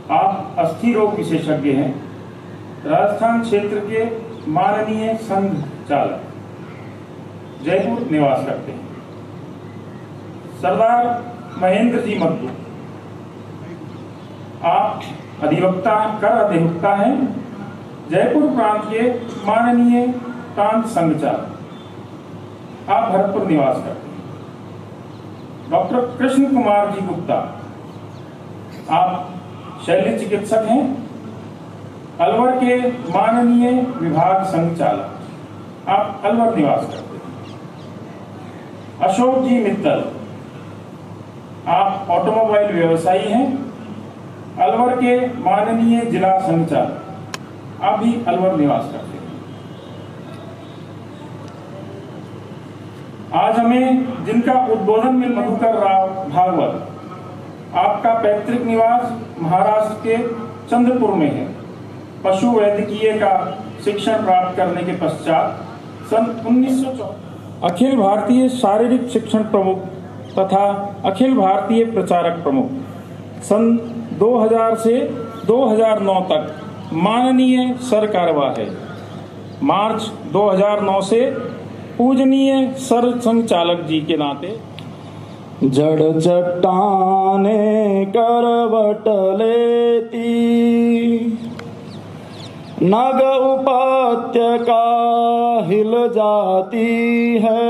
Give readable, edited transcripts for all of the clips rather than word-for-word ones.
आप अस्थि रोग विशेषज्ञ हैं, राजस्थान क्षेत्र के माननीय संघ चालक, जयपुर निवास करते हैं। सरदार महेंद्र जी मद्दू, आप अधिवक्ता कर अधिवक्ता हैं, जयपुर प्रांत के माननीय प्रांत संघ चालक, आप भरतपुर निवास करते हैं। डॉक्टर कृष्ण कुमार जी गुप्ता, आप शल्य चिकित्सक हैं, अलवर के माननीय विभाग संघ चालक, आप अलवर निवास करते हैं। अशोक जी मित्तल, आप ऑटोमोबाइल व्यवसायी हैं, अलवर के माननीय जिला संघ चालक, आप भी अलवर निवास करते हैं। आज हमें जिनका उद्बोधन में मधुकर राव भागवत, आपका पैतृक निवास महाराष्ट्र के चंद्रपुर में है। पशु वैद्यकीय का शिक्षण प्राप्त करने के पश्चात सन 1904 अखिल भारतीय शारीरिक शिक्षण प्रमुख तथा अखिल भारतीय प्रचारक प्रमुख, सन 2000 से 2009 तक माननीय सर कार्यवाह है। मार्च 2009 से पूजनीय सर संचालक जी के नाते जड़ चट्टाने करवट लेती, नग उपत्यका हिल जाती है।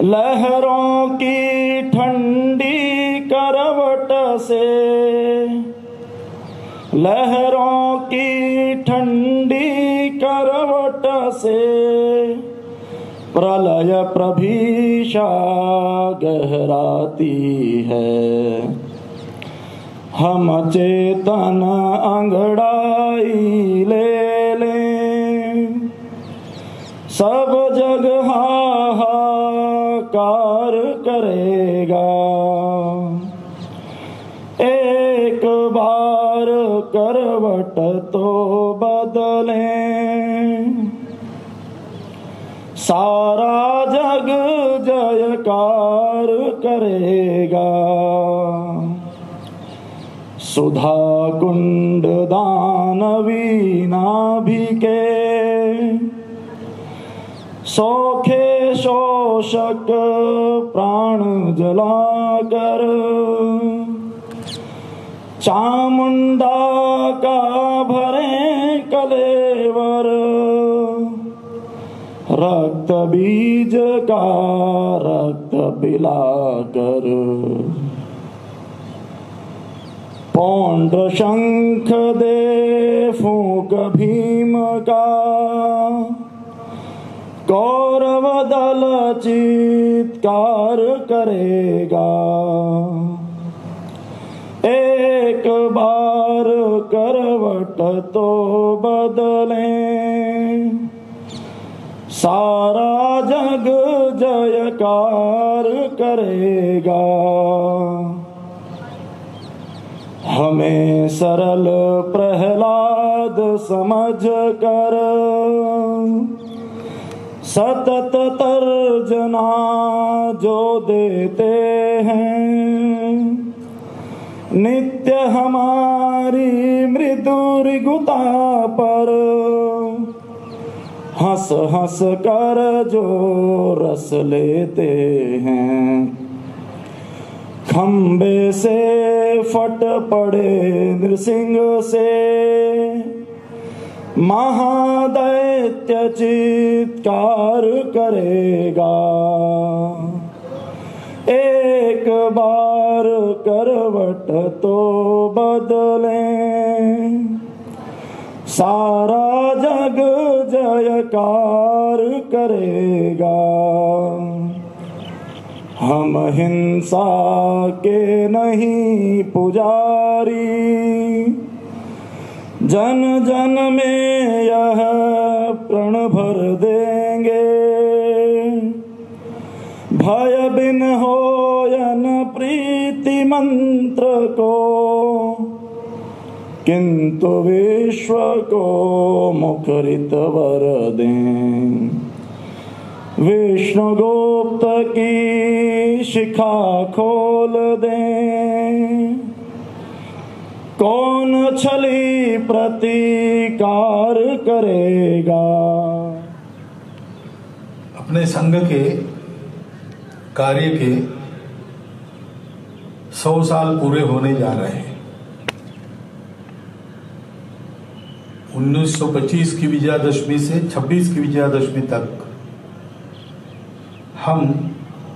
लहरों की ठंडी करवट से, लहरों की ठंडी करवट से प्रलय प्रभीषा गहराती है। हम चेतन अंगड़ाई ले लें, सब जग हाहाकार करेगा। एक बार करवट तो बदलें, सारा जग जयकार करेगा। सुधा कुंड दानवी नाभि के, सौखे शोषक प्राण जलाकर, चामुंडा का भरे कलेवर, रक्त बीज का रक्त पिलाकर, पौंड शंख दे फूंक भीम का, कौरव दल चीत्कार करेगा। एक बार करवट तो बदले, सारा जग जयकार करेगा। हमें सरल प्रहलाद समझ कर, सतत तर्जना जो देते हैं, नित्य हमारी मृदु रिगुता पर, हंस हंस कर जो रस लेते हैं। खंबे से फट पड़े नृसिंह से, महादैत्य चित्कार करेगा। एक बार करवट तो बदले, सारा जग जयकार करेगा। हम हिंसा के नहीं पुजारी, जन जन में यह प्रण भर देंगे। भय बिन होयन प्रीति मंत्र को, किंतु विश्व को मुखरित वर दें। विष्णु गुप्त की शिखा खोल दें, कौन छली प्रतिकार करेगा। अपने संघ के कार्य के 100 साल पूरे होने जा रहे हैं। 1925 की विजयादशमी से 26 की विजयादशमी तक हम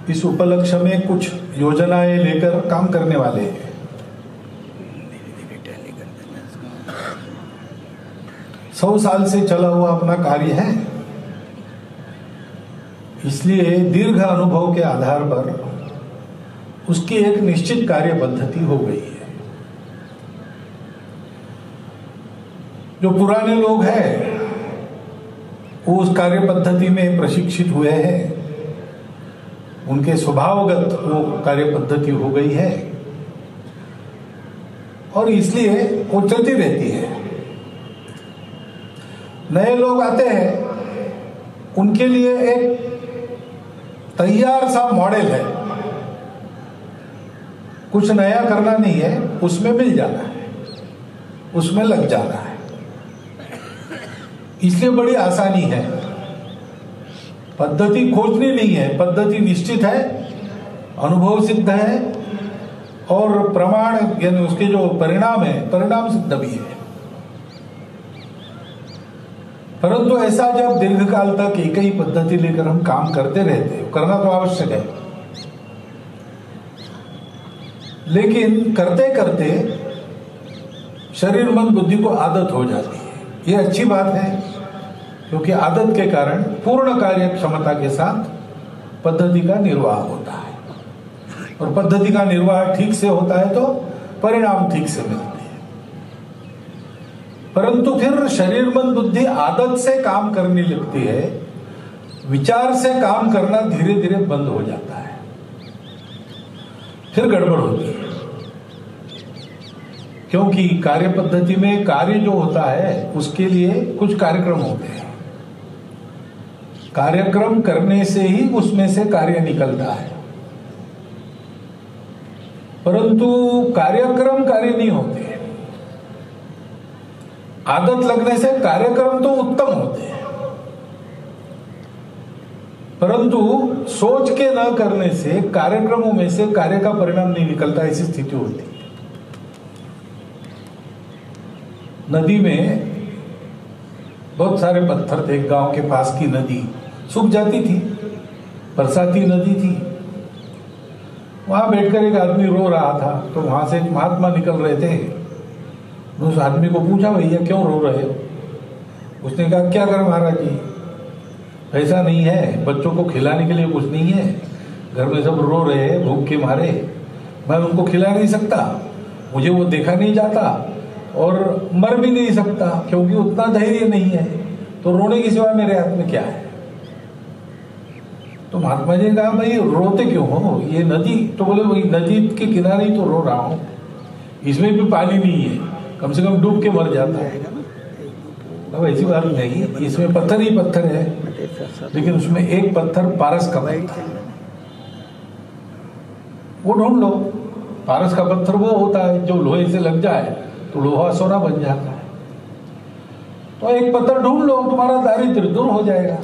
इस उपलक्ष्य में कुछ योजनाएं लेकर काम करने वाले हैं। सौ साल से चला हुआ अपना कार्य है, इसलिए दीर्घ अनुभव के आधार पर उसकी एक निश्चित कार्य पद्धति हो गई है। जो पुराने लोग हैं वो उस कार्य पद्धति में प्रशिक्षित हुए हैं, उनके स्वभावगत वो कार्य पद्धति हो गई है और इसलिए वो चलती रहती है। नए लोग आते हैं, उनके लिए एक तैयार सा मॉडल है, कुछ नया करना नहीं है, उसमें मिल जाना है, उसमें लग जाना है, इसलिए बड़ी आसानी है। पद्धति खोजनी नहीं है, पद्धति निश्चित है, अनुभव सिद्ध है और प्रमाण यानी उसके जो परिणाम है परिणाम सिद्ध भी है। परंतु ऐसा जब दीर्घकाल तक एक ही पद्धति लेकर हम काम करते रहते हैं, करना तो आवश्यक है, लेकिन करते करते शरीर मन बुद्धि को आदत हो जाती है। ये अच्छी बात है, क्योंकि आदत के कारण पूर्ण कार्य क्षमता के साथ पद्धति का निर्वाह होता है और पद्धति का निर्वाह ठीक से होता है तो परिणाम ठीक से मिलते हैं। परंतु फिर शरीर मन बुद्धि आदत से काम करने लगती है, विचार से काम करना धीरे धीरे बंद हो जाता है, फिर गड़बड़ होती है। क्योंकि कार्य पद्धति में कार्य जो होता है उसके लिए कुछ कार्यक्रम होते हैं, कार्यक्रम करने से ही उसमें से कार्य निकलता है, परंतु कार्यक्रम कार्य नहीं होते। आदत लगने से कार्यक्रम तो उत्तम होते हैं, परंतु सोच के न करने से कार्यक्रमों में से कार्य का परिणाम नहीं निकलता, ऐसी स्थिति होती है। नदी में बहुत सारे पत्थर थे, गांव के पास की नदी, सूख जाती थी, बरसाती नदी थी। वहां बैठकर एक आदमी रो रहा था, तो वहां से एक महात्मा निकल रहे थे। उस आदमी को पूछा, भैया क्यों रो रहे हो? उसने कहा, क्या करें महाराज जी, ऐसा नहीं है, बच्चों को खिलाने के लिए कुछ नहीं है, घर में सब रो रहे हैं भूख के मारे, मैं उनको खिला नहीं सकता, मुझे वो देखा नहीं जाता और मर भी नहीं सकता क्योंकि उतना धैर्य नहीं है, तो रोने की सिवा मेरे हाथ में क्या है? तो महात्मा जी ने कहा, भाई रोते क्यों हो, ये नदी, तो बोले वही नदी के किनारे ही तो रो रहा हूं, इसमें भी पानी नहीं है, कम से कम डूब के मर जाता है। अब ऐसी बात नहीं, इसमें पत्थर ही पत्थर है, लेकिन उसमें एक पत्थर पारस का पत्थर, वो ढूंढ लो। पारस का पत्थर वो होता है जो लोहे से लग जाए तो लोहा सोना बन जाता है। तो एक पत्थर ढूंढ लो, तुम्हारा दारिद्र्य दूर हो जाएगा।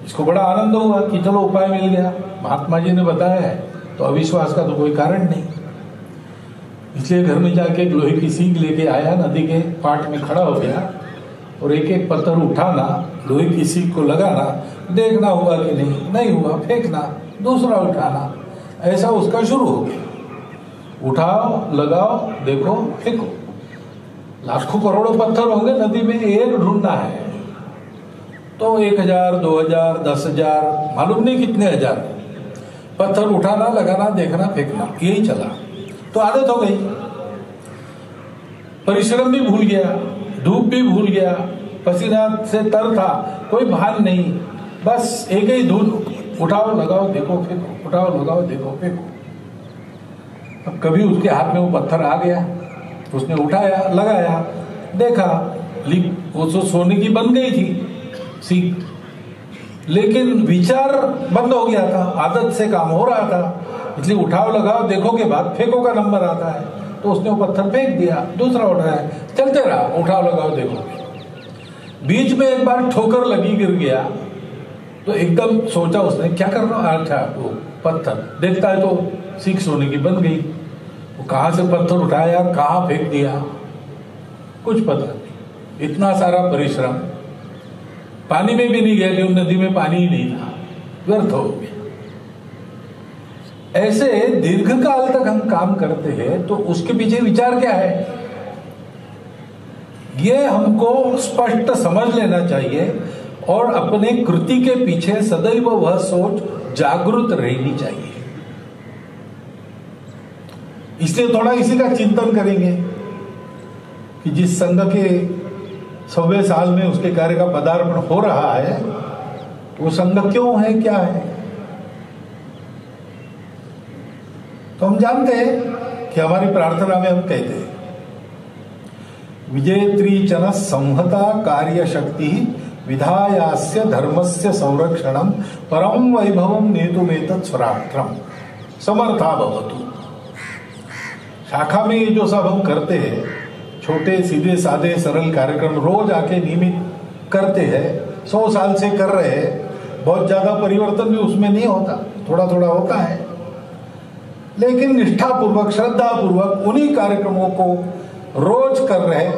इसको बड़ा आनंद हुआ कि चलो उपाय मिल गया, महात्मा जी ने बताया है, तो अविश्वास का तो कोई कारण नहीं। इसलिए घर में जाके एक लोहे की सींग लेके आया, नदी के पाट में खड़ा हो गया और एक एक पत्थर उठाना, लोहे की सींग को लगाना, देखना हुआ कि नहीं हुआ, फेंकना, दूसरा उठाना, ऐसा उसका शुरू हो गया। उठाओ, लगाओ, देखो, फेंको। लाखों करोड़ों पत्थर होंगे नदी में, एक ढूंढना है तो 1000, 2000, 10,000, मालूम नहीं कितने हजार पत्थर उठाना, लगाना, देखना, फेंकना, यही चला। तो आदत हो गई, परिश्रम भी भूल गया, धूप भी भूल गया, पसीना से तर था, कोई भान नहीं, बस एक ही धुन, उठाओ, लगाओ, देखो, फेंको, उठाओ, लगाओ, देखो, फेंको। अब कभी उसके हाथ में वो पत्थर आ गया, उसने उठाया, लगाया, देखा, वो तो सोने की बन गई थी सीख, लेकिन विचार बंद हो गया था, आदत से काम हो रहा था, इसलिए उठाओ, लगाओ, देखो के बाद फेंको का नंबर आता है, तो उसने वो पत्थर फेंक दिया, दूसरा उठाया, चलते रहा, उठाओ, लगाओ, देखो। बीच में एक बार ठोकर लगी, गिर गया, तो एकदम सोचा उसने, क्या करना, अच्छा वो पत्थर, देखता है तो सीख सोने की बन गई। वो कहां से पत्थर उठाया, कहां फेंक दिया, कुछ पता नहीं। इतना सारा परिश्रम पानी में भी नहीं गया, क्योंकि नदी में पानी ही नहीं था, व्यर्थ हो गया। ऐसे दीर्घ काल तक हम काम करते हैं तो उसके पीछे विचार क्या है, ये हमको स्पष्ट समझ लेना चाहिए और अपने कृति के पीछे सदैव वह सोच जागृत रहनी चाहिए। इसलिए थोड़ा इसी का चिंतन करेंगे कि जिस संघ के 100वें साल में उसके कार्य का पदार्पण हो रहा है, वो संघ क्यों है, क्या है। तो हम जानते हैं कि हमारी प्रार्थना में हम कहते हैं, विजेत्री चन संहता कार्य शक्ति विधायास्य धर्मस्य संरक्षणम परम वैभवम नेतुमेतत् स्वराष्ट्रम समर्था भवतु। शाखा में ये जो सब हम करते हैं, छोटे सीधे साधे सरल कार्यक्रम रोज आके नियमित करते हैं, 100 साल से कर रहे हैं, बहुत ज्यादा परिवर्तन भी उसमें नहीं होता, थोड़ा थोड़ा होता है, लेकिन निष्ठा पूर्वक, श्रद्धा पूर्वक उन्हीं कार्यक्रमों को रोज कर रहे।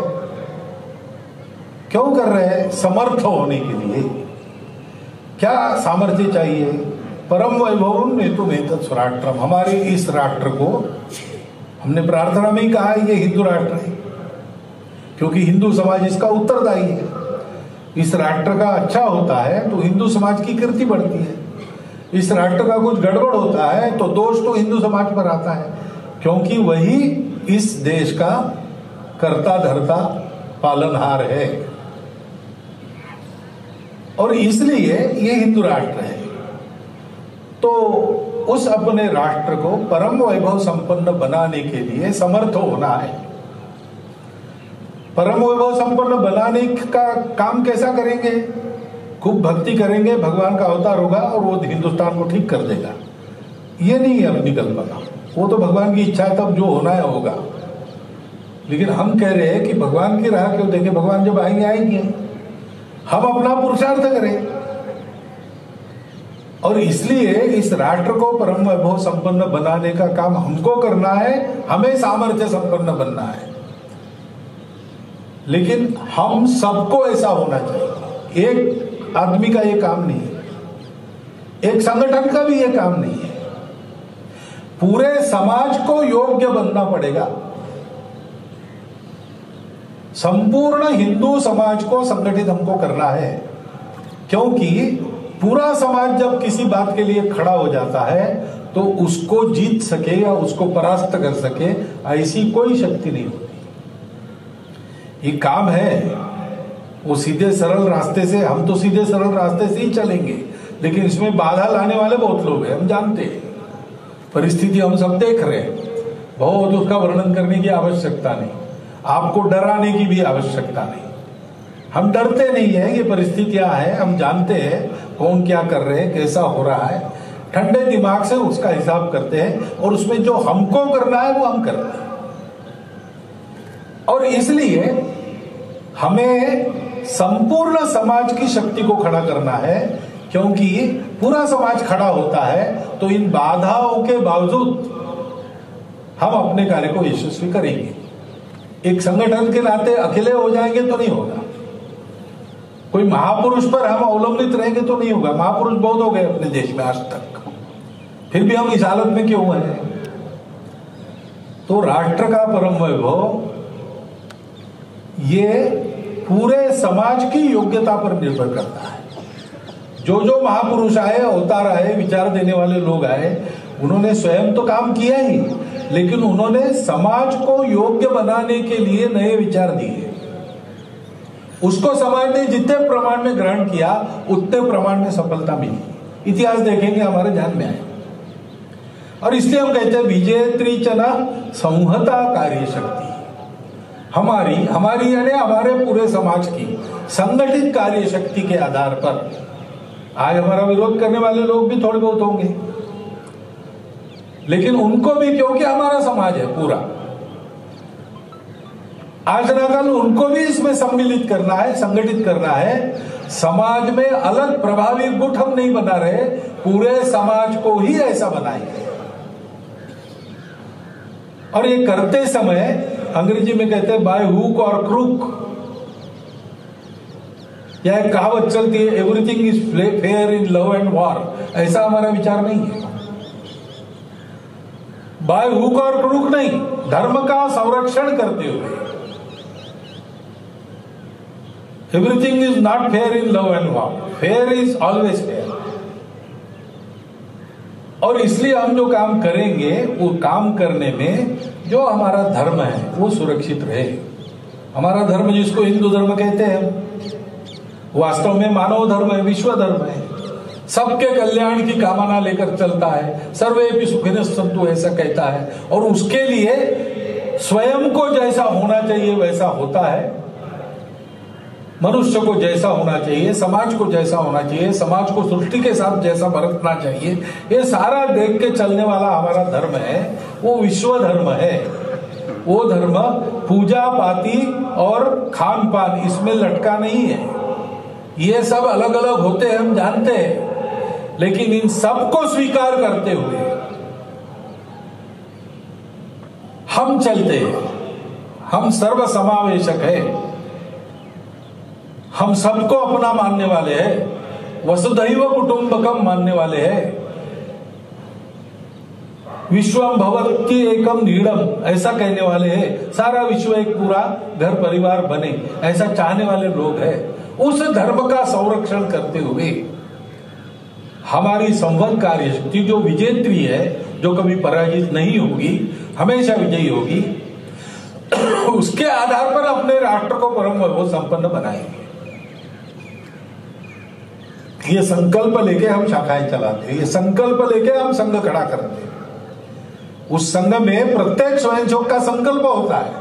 क्यों कर रहे हैं? समर्थ होने के लिए। क्या सामर्थ्य चाहिए? परम वैभवम नेतुमेतत् स्वराष्ट्रम, हमारे इस राष्ट्र को, हमने प्रार्थना में ही कहा है ये हिंदू राष्ट्र है, क्योंकि हिंदू समाज इसका उत्तरदायी है। इस राष्ट्र का अच्छा होता है तो हिंदू समाज की कीर्ति बढ़ती है, इस राष्ट्र का कुछ गड़बड़ होता है तो दोष तो हिंदू समाज पर आता है, क्योंकि वही इस देश का कर्ता धर्ता पालनहार है, और इसलिए ये हिंदू राष्ट्र है। तो उस अपने राष्ट्र को परम वैभव संपन्न बनाने के लिए समर्थ होना है। परम वैभव संपन्न बनाने का काम कैसा करेंगे? खूब भक्ति करेंगे, भगवान का अवतार होगा और वो हिंदुस्तान को ठीक कर देगा, ये नहीं है अपनी कल्पना, वो तो भगवान की इच्छा है, तब जो होना है होगा। लेकिन हम कह रहे हैं कि भगवान की राह क्यों देखें, भगवान जब आएंगे आएंगे, हम अपना पुरुषार्थ करें। और इसलिए इस राष्ट्र को परम वैभव संपन्न बनाने का काम हमको करना है, हमें सामर्थ्य संपन्न बनना है, लेकिन हम सबको ऐसा होना चाहिए। एक आदमी का ये काम नहीं है, एक संगठन का भी ये काम नहीं है। पूरे समाज को योग्य बनना पड़ेगा। संपूर्ण हिंदू समाज को संगठित हमको करना है, क्योंकि पूरा समाज जब किसी बात के लिए खड़ा हो जाता है तो उसको जीत सके या उसको परास्त कर सके ऐसी कोई शक्ति नहीं होती। ये काम है वो सीधे सरल रास्ते से, हम तो सीधे सरल रास्ते से ही चलेंगे, लेकिन इसमें बाधा लाने वाले बहुत लोग हैं, हम जानते हैं। परिस्थिति हम सब देख रहे हैं, बहुत उसका वर्णन करने की आवश्यकता नहीं, आपको डराने की भी आवश्यकता नहीं। हम डरते नहीं है, ये परिस्थितियां हैं, हम जानते हैं कौन क्या कर रहे हैं, कैसा हो रहा है, ठंडे दिमाग से उसका हिसाब करते हैं और उसमें जो हमको करना है वो हम करते हैं। और इसलिए हमें संपूर्ण समाज की शक्ति को खड़ा करना है, क्योंकि पूरा समाज खड़ा होता है तो इन बाधाओं के बावजूद हम अपने कार्य को यशस्वी करेंगे। एक संगठन के नाते अकेले हो जाएंगे तो नहीं होगा, कोई महापुरुष पर हम अवलंबित रहेंगे तो नहीं होगा। महापुरुष बहुत हो गए अपने देश में आज तक, फिर भी हम इस हालत में क्यों हैं? तो राष्ट्र का परम वैभव ये पूरे समाज की योग्यता पर निर्भर करता है। जो जो महापुरुष आए, अवतार आए, विचार देने वाले लोग आए, उन्होंने स्वयं तो काम किया ही, लेकिन उन्होंने समाज को योग्य बनाने के लिए नए विचार दिए। उसको समाज ने जितने प्रमाण में ग्रहण किया उतने प्रमाण में सफलता मिली। इतिहास देखेंगे हमारे ध्यान में आए। और इसलिए हम कहते हैं विजेत्री चना संहता कार्य शक्ति। हमारी यानी हमारे पूरे समाज की संगठित कार्य शक्ति के आधार पर आज हमारा विरोध करने वाले लोग भी थोड़े बहुत होंगे, लेकिन उनको भी, क्योंकि हमारा समाज है पूरा, आज ना कल उनको भी इसमें सम्मिलित करना है, संगठित करना है। समाज में अलग प्रभावी गुट हम नहीं बना रहे, पूरे समाज को ही ऐसा बनाएंगे। और ये करते समय अंग्रेजी में कहते हैं बाय हुक और क्रूक, या एक कहावत चलती है everything is fair in love and war. ऐसा हमारा विचार नहीं है, बाय हुक और क्रूक नहीं, धर्म का संरक्षण करते हुए। Everything is not fair in love and war, fair is always fair. और इसलिए हम जो काम करेंगे वो काम करने में जो हमारा धर्म है वो सुरक्षित रहे। हमारा धर्म जिसको हिंदू धर्म कहते हैं वास्तव में मानव धर्म है, विश्व धर्म है, सबके कल्याण की कामना लेकर चलता है। सर्वेपि सुखिनः सन्तु ऐसा कहता है, और उसके लिए स्वयं को जैसा होना चाहिए वैसा होता है, मनुष्य को जैसा होना चाहिए, समाज को जैसा होना चाहिए, समाज को सृष्टि के साथ जैसा बरतना चाहिए, ये सारा देख के चलने वाला हमारा धर्म है, वो विश्व धर्म है। वो धर्म पूजा पाती और खान पान इसमें लटका नहीं है। ये सब अलग अलग होते हैं, हम जानते हैं, लेकिन इन सबको स्वीकार करते हुए हम चलते हैं। हम सर्व समावेशक है, हम सबको अपना मानने वाले हैं, वसुधैव कुटुंबकम मानने वाले हैं, विश्वम भवति एकम नीडम ऐसा कहने वाले हैं। सारा विश्व एक पूरा घर परिवार बने ऐसा चाहने वाले लोग हैं। उस धर्म का संरक्षण करते हुए हमारी संवद कार्य शक्ति जो विजेत्री है, जो कभी पराजित नहीं होगी, हमेशा विजयी होगी, उसके आधार पर अपने राष्ट्र को परम वैभव संपन्न बनाएंगे। ये संकल्प लेके हम शाखाएं चलाते हैं, ये संकल्प लेके हम संघ खड़ा करते हैं। उस संघ में प्रत्येक स्वयंसेवक का संकल्प होता है,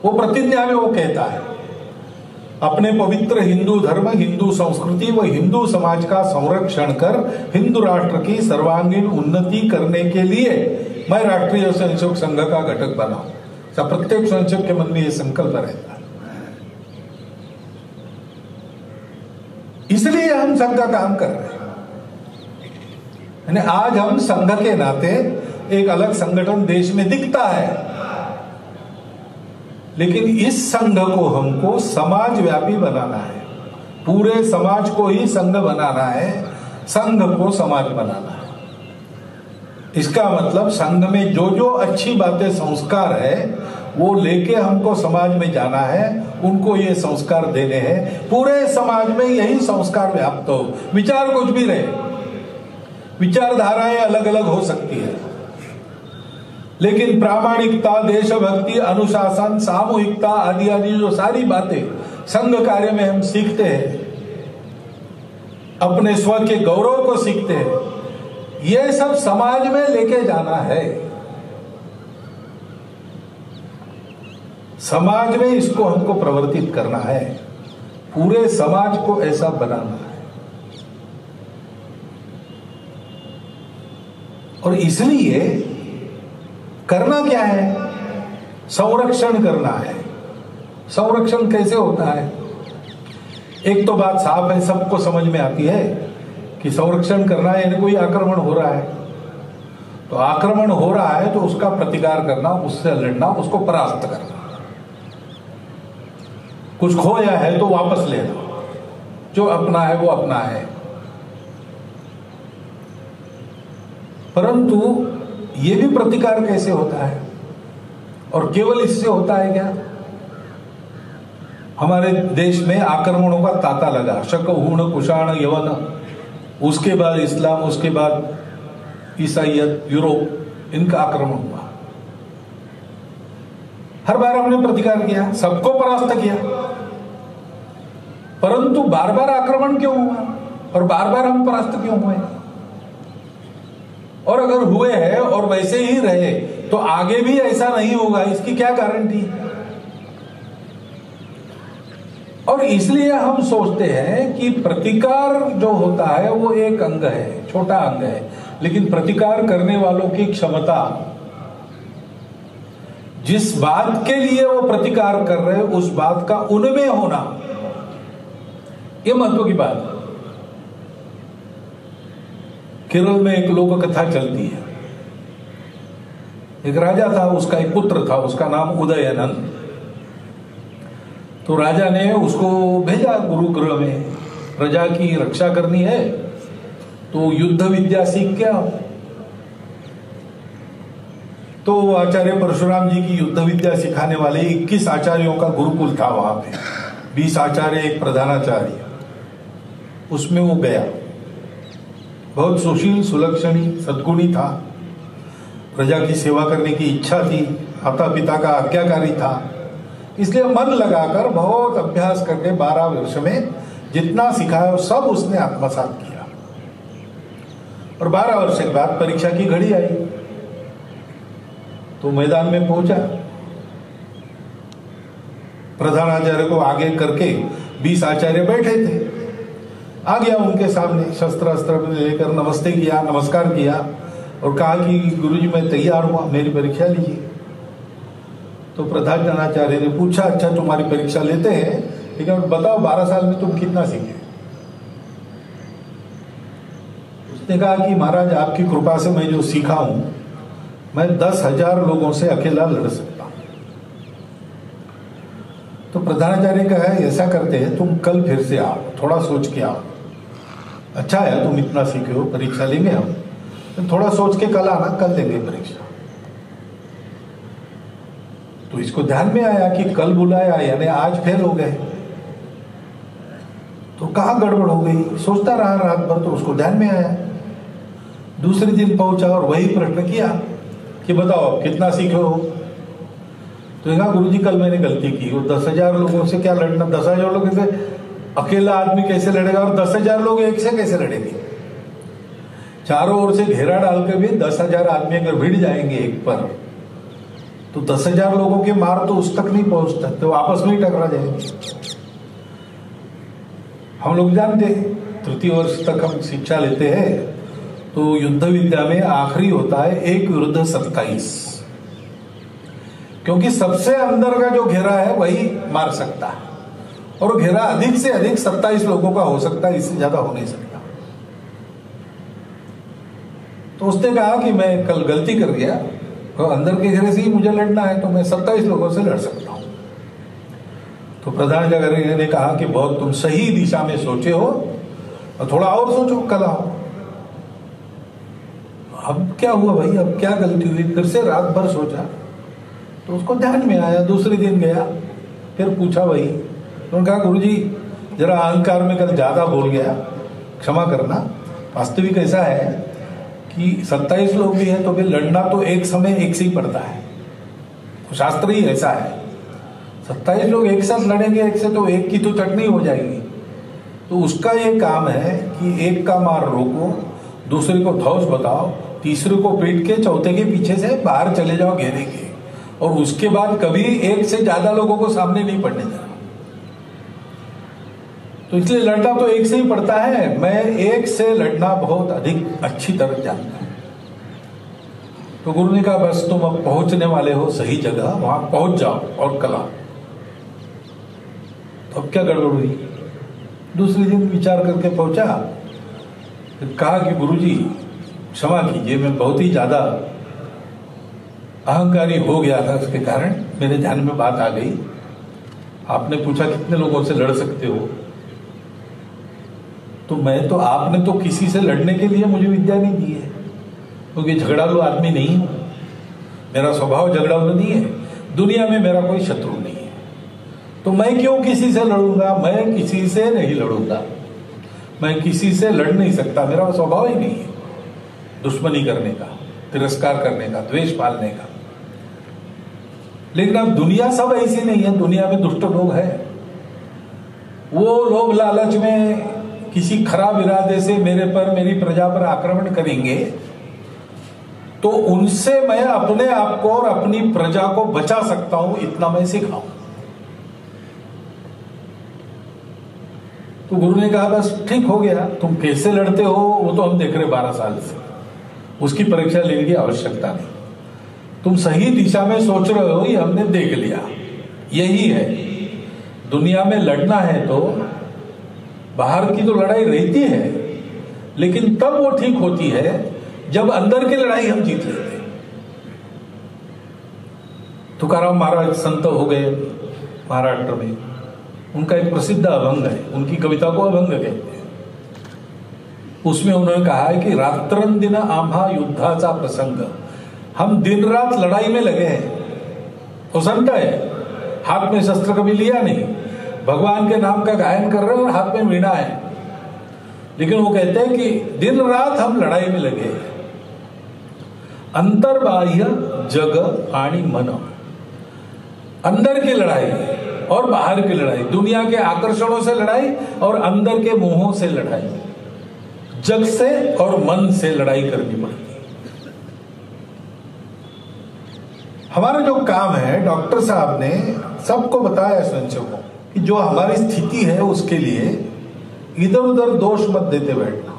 वो प्रतिज्ञा में वो कहता है अपने पवित्र हिंदू धर्म, हिंदू संस्कृति व हिंदू समाज का संरक्षण कर हिंदू राष्ट्र की सर्वांगीण उन्नति करने के लिए मैं राष्ट्रीय स्वयंसेवक संघ का घटक बनाऊं। सब प्रत्येक स्वयंसेवक के मन में ये संकल्प रहता है। इसलिए हम संघ का काम कर रहे हैं। आज हम संघ के नाते एक अलग संगठन देश में दिखता है, लेकिन इस संघ को हमको समाज व्यापी बनाना है। पूरे समाज को ही संघ बनाना है, संघ को समाज बनाना है। इसका मतलब संघ में जो जो अच्छी बातें, संस्कार है, वो लेके हमको समाज में जाना है, उनको ये संस्कार देने हैं। पूरे समाज में यही संस्कार व्याप्त हो। विचार कुछ भी रहे, विचारधाराएं अलग अलग हो सकती है, लेकिन प्रामाणिकता, देशभक्ति, अनुशासन, सामूहिकता आदि आदि जो सारी बातें संघ कार्य में हम सीखते हैं, अपने स्व के गौरव को सीखते हैं, ये सब समाज में लेके जाना है। समाज में इसको हमको प्रवर्तित करना है, पूरे समाज को ऐसा बनाना है। और इसलिए करना क्या है? संरक्षण करना है। संरक्षण कैसे होता है? एक तो बात साफ है, सबको समझ में आती है कि संरक्षण करना है यानी कोई आक्रमण हो रहा है, तो आक्रमण हो रहा है तो उसका प्रतिकार करना, उससे लड़ना, उसको परास्त करना। कुछ खोया है तो वापस लेना, जो अपना है वो अपना है। परंतु ये भी प्रतिकार कैसे होता है? और केवल इससे होता है क्या? हमारे देश में आक्रमणों का तांता लगा, शक, हूण, कुषाण, यवन, उसके बाद इस्लाम, उसके बाद ईसाइयत, यूरोप, इनका आक्रमण हुआ। हर बार हमने प्रतिकार किया, सबको परास्त किया, परंतु बार बार आक्रमण क्यों हुआ और बार बार हम परास्त क्यों हुए? और अगर हुए हैं और वैसे ही रहे तो आगे भी ऐसा नहीं होगा, इसकी क्या गारंटी? और इसलिए हम सोचते हैं कि प्रतिकार जो होता है वो एक अंग है, छोटा अंग है, लेकिन प्रतिकार करने वालों की क्षमता, जिस बात के लिए वो प्रतिकार कर रहे हैं उस बात का उनमें होना, ये महत्व की बात है। केरल में एक लोक कथा चलती है। एक राजा था, उसका एक पुत्र था, उसका नाम उदयनंद। तो राजा ने उसको भेजा गुरुगृह में, प्रजा की रक्षा करनी है तो युद्ध विद्या सीख के आओ। तो आचार्य परशुराम जी की युद्ध विद्या सिखाने वाले 21 आचार्यों का गुरुकुल था वहां पे, 20 आचार्य, एक प्रधानाचार्य, उसमें वो गया। बहुत सुशील, सुलक्षणी, सद्गुणी था, प्रजा की सेवा करने की इच्छा थी, माता पिता का आज्ञाकारी था, इसलिए मन लगाकर बहुत अभ्यास करके 12 वर्ष में जितना सिखाया सब उसने आत्मसात किया। और 12 वर्ष के बाद परीक्षा की घड़ी आई तो मैदान में पहुंचा, प्रधानाचार्य को आगे करके 20 आचार्य बैठे थे। आ गया उनके सामने, शस्त्र अस्त्र लेकर नमस्ते किया, नमस्कार किया और कहा कि गुरुजी मैं तैयार हुआ, मेरी परीक्षा लीजिए। तो प्रधानाचार्य ने पूछा, अच्छा तुम्हारी परीक्षा लेते हैं, लेकिन बताओ 12 साल में तुम कितना सीखे? उसने कहा कि महाराज आपकी कृपा से मैं जो सीखा हूं, मैं 10,000 लोगों से अकेला लड़ सकता हूं। तो प्रधानाचार्य कहा ऐसा करते हैं, तुम कल फिर से आओ, थोड़ा सोच के आओ। अच्छा है तुम इतना सीखे हो, परीक्षा लेंगे हम, तो थोड़ा सोच के कल आना, कल लेंगे परीक्षा। तो इसको ध्यान में आया कि कल बुलाया यानी आज फेल हो गए, तो कहाँ गड़बड़ हो गई, सोचता रहा रात भर, तो उसको ध्यान में आया। दूसरे दिन पहुंचा और वही प्रश्न किया कि बताओ कितना सीखे हो? तो कहा गुरुजी कल मैंने गलती की, और 10,000 लोगों से क्या लड़ना, 10,000 लोगों से अकेला आदमी कैसे लड़ेगा और 10,000 लोग एक से कैसे लड़ेंगे? चारों ओर से घेरा डाल के भी 10,000 आदमी अगर भिड़ जाएंगे एक पर, तो 10,000 लोगों के मार तो उस तक नहीं पहुंच सकते, तो आपस में ही टकरा जाएंगे। हम लोग जानते हैं, तृतीय वर्ष तक हम शिक्षा लेते हैं तो युद्ध विद्या में आखिरी होता है 1 विरुद्ध 27, क्योंकि सबसे अंदर का जो घेरा है वही मार सकता है, और घेरा अधिक से अधिक 27 लोगों का हो सकता है, इससे ज्यादा हो नहीं सकता। तो उसने कहा कि मैं कल गलती कर दिया, तो अंदर के घेरे से ही मुझे लड़ना है, तो मैं 27 लोगों से लड़ सकता हूं। तो प्रधानाचार्य ने कहा कि बहुत तुम सही दिशा में सोचे हो और थोड़ा और सोचो, कल आओ। अब क्या हुआ भाई, अब क्या गलती हुई? फिर से रात भर सोचा तो उसको ध्यान में आया। दूसरे दिन गया, फिर पूछा वही। उन्होंने कहा गुरुजी जरा अहंकार में कल ज्यादा बोल गया, क्षमा करना। वास्तविक ऐसा है कि 27 लोग भी हैं तो फिर लड़ना तो एक समय एक से ही पड़ता है, शास्त्र ही ऐसा है। 27 लोग एक साथ लड़ेंगे एक से तो एक की तो चटनी हो जाएगी। तो उसका ये काम है कि एक का मार रोको, दूसरे को धौस बताओ, तीसरे को पीट के चौथे के पीछे से बाहर चले जाओ घेरे के, और उसके बाद कभी एक से ज्यादा लोगों को सामने नहीं पड़ने देना। तो इसलिए लड़ना तो एक से ही पड़ता है। मैं एक से लड़ना बहुत अधिक अच्छी तरह जानता हूं। तो गुरु ने कहा बस तुम अब पहुंचने वाले हो सही जगह, वहां पहुंच जाओ और कल आओ। तो अब क्या गड़बड़ हुई? दूसरे दिन विचार करके पहुंचा, फिर कहा कि गुरुजी क्षमा कीजिए, मैं बहुत ही ज्यादा अहंकारी हो गया था, उसके कारण मेरे ध्यान में बात आ गई। आपने पूछा कितने लोगों से लड़ सकते हो, तो मैं तो आपने तो किसी से लड़ने के लिए मुझे विद्या नहीं दी है, क्योंकि झगड़ालू आदमी नहीं हूं, मेरा स्वभाव झगड़ालू नहीं है, दुनिया में मेरा कोई शत्रु नहीं है, तो मैं क्यों किसी से लड़ूंगा? मैं किसी से नहीं लड़ूंगा, मैं किसी से लड़ नहीं सकता, मेरा स्वभाव ही नहीं है दुश्मनी करने का, तिरस्कार करने का, द्वेष पालने का। लेकिन अब दुनिया सब ऐसी नहीं है, दुनिया में दुष्ट लोग हैं। वो लोग लालच में किसी खराब इरादे से मेरे पर, मेरी प्रजा पर आक्रमण करेंगे, तो उनसे मैं अपने आप को और अपनी प्रजा को बचा सकता हूं, इतना मैं सिखाऊं। तो गुरु ने कहा बस ठीक हो गया, तुम कैसे लड़ते हो वो तो हम देख रहे 12 साल से, उसकी परीक्षा लेने की आवश्यकता नहीं। तुम सही दिशा में सोच रहे हो, ये हमने देख लिया। यही है, दुनिया में लड़ना है तो बाहर की तो लड़ाई रहती है, लेकिन तब वो ठीक होती है जब अंदर की लड़ाई हम जीत लेते हैं। तुकाराम महाराज संत हो गए महाराष्ट्र में, उनका एक प्रसिद्ध अभंग है, उनकी कविता को अभंग कहते हैं। उसमें उन्होंने कहा है कि रात्रंदिन आम्हा युद्धाचा प्रसंग, हम दिन रात लड़ाई में लगे हैं। वो संत है, हाथ में शस्त्र कभी लिया नहीं, भगवान के नाम का गायन कर रहे हैं और हाथ में वीणा है, लेकिन वो कहते हैं कि दिन रात हम लड़ाई में लगे हैं। अंतर्बाह्य जग आणि मन, अंदर की लड़ाई और बाहर की लड़ाई, दुनिया के आकर्षणों से लड़ाई और अंदर के मोहों से लड़ाई, जग से और मन से लड़ाई करनी पड़ती है। हमारा जो काम है, डॉक्टर साहब ने सबको बताया संशयों को कि जो हमारी स्थिति है उसके लिए इधर उधर दोष मत देते बैठना।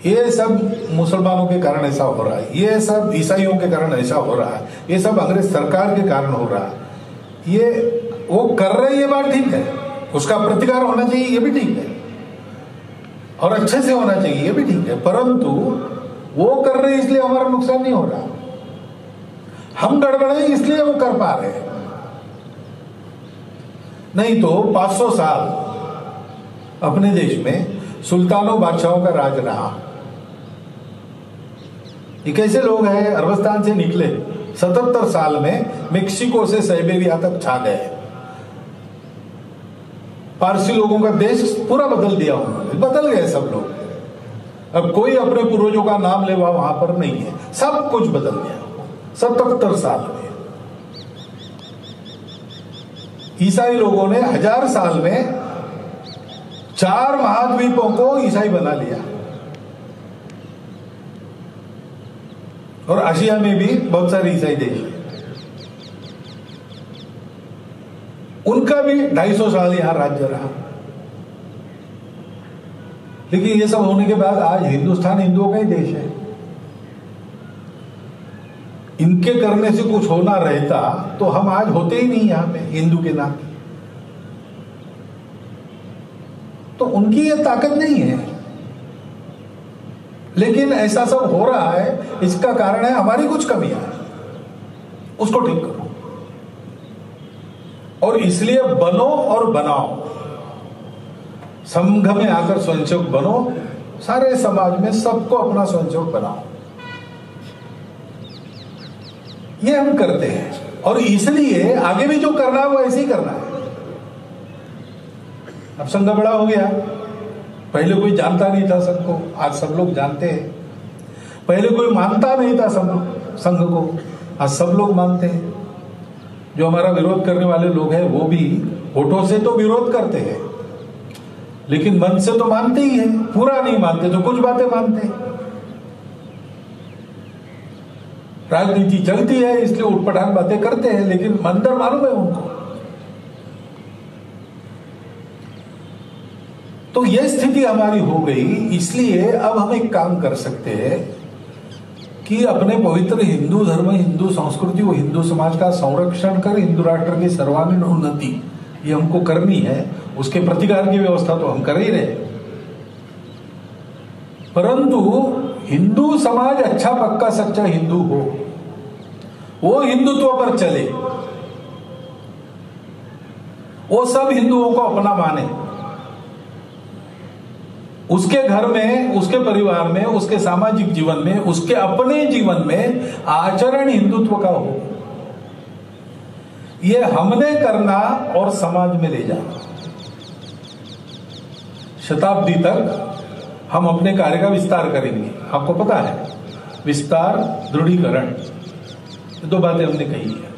ये सब मुसलमानों के कारण ऐसा हो रहा है, ये सब ईसाइयों के कारण ऐसा हो रहा है, ये सब अंग्रेज सरकार के कारण हो रहा है, ये वो कर रहे, ये बात ठीक है, उसका प्रतिकार होना चाहिए, ये भी ठीक है, और अच्छे से होना चाहिए, ये भी ठीक है, परंतु वो कर रहे इसलिए हमारा नुकसान नहीं हो रहा, हम गड़बड़े इसलिए वो कर पा रहे हैं। नहीं तो 500 साल अपने देश में सुल्तानों बादशाहों का राज रहा। ये कैसे लोग हैं, अरबस्तान से निकले, 77 साल में मेक्सिको से साइबेरिया तक छा गए, पारसी लोगों का देश पूरा बदल दिया उन्होंने, बदल गए सब लोग। अब कोई अपने पूर्वजों का नाम लेवा वहां पर नहीं है, सब कुछ बदल गया 77 साल में। ईसाई लोगों ने 1000 साल में 4 महाद्वीपों को ईसाई बना लिया, और एशिया में भी बहुत सारे ईसाई देश हैं, उनका भी 250 साल यहां राज्य रहा। लेकिन ये सब होने के बाद आज हिंदुस्तान हिंदुओं का ही देश है। इनके करने से कुछ होना रहता तो हम आज होते ही नहीं यहां पे हिंदू के नाते। तो उनकी ये ताकत नहीं है, लेकिन ऐसा सब हो रहा है, इसका कारण है हमारी कुछ कमियां, उसको ठीक करो। और इसलिए बनो और बनाओ, संघ में आकर स्वयंसेवक बनो, सारे समाज में सबको अपना स्वयंसेवक बनाओ। ये हम करते हैं और इसलिए आगे भी जो करना है वो ऐसे ही करना है। अब संघ बड़ा हो गया, पहले कोई जानता नहीं था संघ को, आज सब लोग जानते हैं। पहले कोई मानता नहीं था संघ को, आज सब लोग मानते हैं। जो हमारा विरोध करने वाले लोग हैं वो भी होठों से तो विरोध करते हैं, लेकिन मन से तो मानते ही हैं। पूरा नहीं मानते तो कुछ बातें मानते हैं। राजनीति चलती है इसलिए उठपटांग बातें करते हैं, लेकिन अंदर मालूम है उनको। तो यह स्थिति हमारी हो गई। इसलिए अब हम एक काम कर सकते हैं कि अपने पवित्र हिंदू धर्म, हिंदू संस्कृति व हिंदू समाज का संरक्षण कर हिंदू राष्ट्र की सर्वांगीण उन्नति ये हमको करनी है। उसके प्रतिकार की व्यवस्था तो हम कर ही रहे, परंतु हिंदू समाज अच्छा पक्का सच्चा हिंदू हो, वो हिंदुत्व पर चले, वो सब हिंदुओं को अपना माने, उसके घर में, उसके परिवार में, उसके सामाजिक जीवन में, उसके अपने जीवन में आचरण हिंदुत्व का हो। ये हमने करना और समाज में ले जाना। शताब्दी तक हम अपने कार्य का विस्तार करेंगे। आपको पता है, विस्तार, दृढ़ीकरण, दो बातें हमने कही है।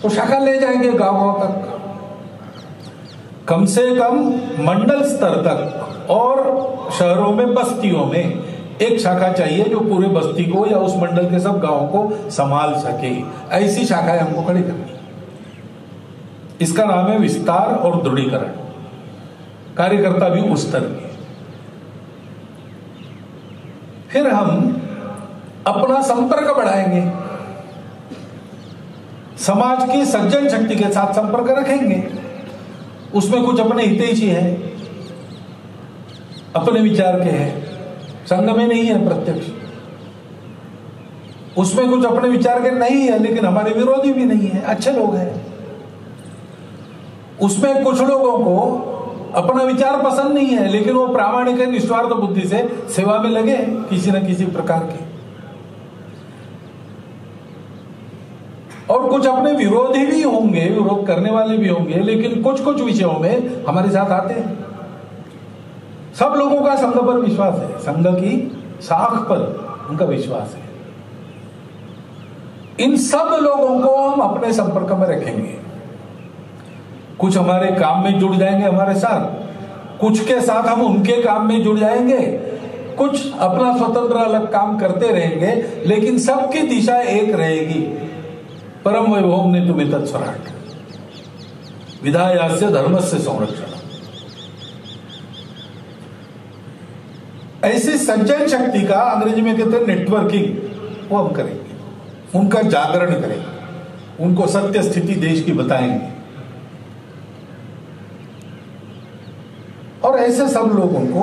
तो शाखा ले जाएंगे गांव तक, कम से कम मंडल स्तर तक, और शहरों में, बस्तियों में एक शाखा चाहिए जो पूरे बस्ती को या उस मंडल के सब गांवों को संभाल सके। ऐसी शाखाएं हमको खड़ी करनी। इसका नाम है विस्तार और दृढ़ीकरण। कार्यकर्ता भी उस स्तर के। फिर हम अपना संपर्क बढ़ाएंगे, समाज की सज्जन शक्ति के साथ संपर्क रखेंगे। उसमें कुछ अपने हितैषी हैं, अपने विचार के हैं, संघ में नहीं है प्रत्यक्ष। उसमें कुछ अपने विचार के नहीं है, लेकिन हमारे विरोधी भी नहीं है, अच्छे लोग हैं। उसमें कुछ लोगों को अपना विचार पसंद नहीं है, लेकिन वो प्रामाणिक है, निस्वार्थ बुद्धि से सेवा में लगे किसी न किसी प्रकार के। और कुछ अपने विरोधी भी होंगे, विरोध करने वाले भी होंगे, लेकिन कुछ कुछ विषयों में हमारे साथ आते हैं। सब लोगों का संघ पर विश्वास है, संघ की साख पर उनका विश्वास है। इन सब लोगों को हम अपने संपर्क में रखेंगे। कुछ हमारे काम में जुड़ जाएंगे हमारे साथ, कुछ के साथ हम उनके काम में जुड़ जाएंगे, कुछ अपना स्वतंत्र अलग काम करते रहेंगे, लेकिन सबकी दिशा एक रहेगी। परम वैभव ने तुम्हें तत्स्वराट विधायास्य धर्मस्य संरक्षण। ऐसी सज्जन शक्ति का अंग्रेजी में कहते हैं नेटवर्किंग, वो हम करेंगे। उनका जागरण करेंगे, उनको सत्य स्थिति देश की बताएंगे। और ऐसे सब लोगों को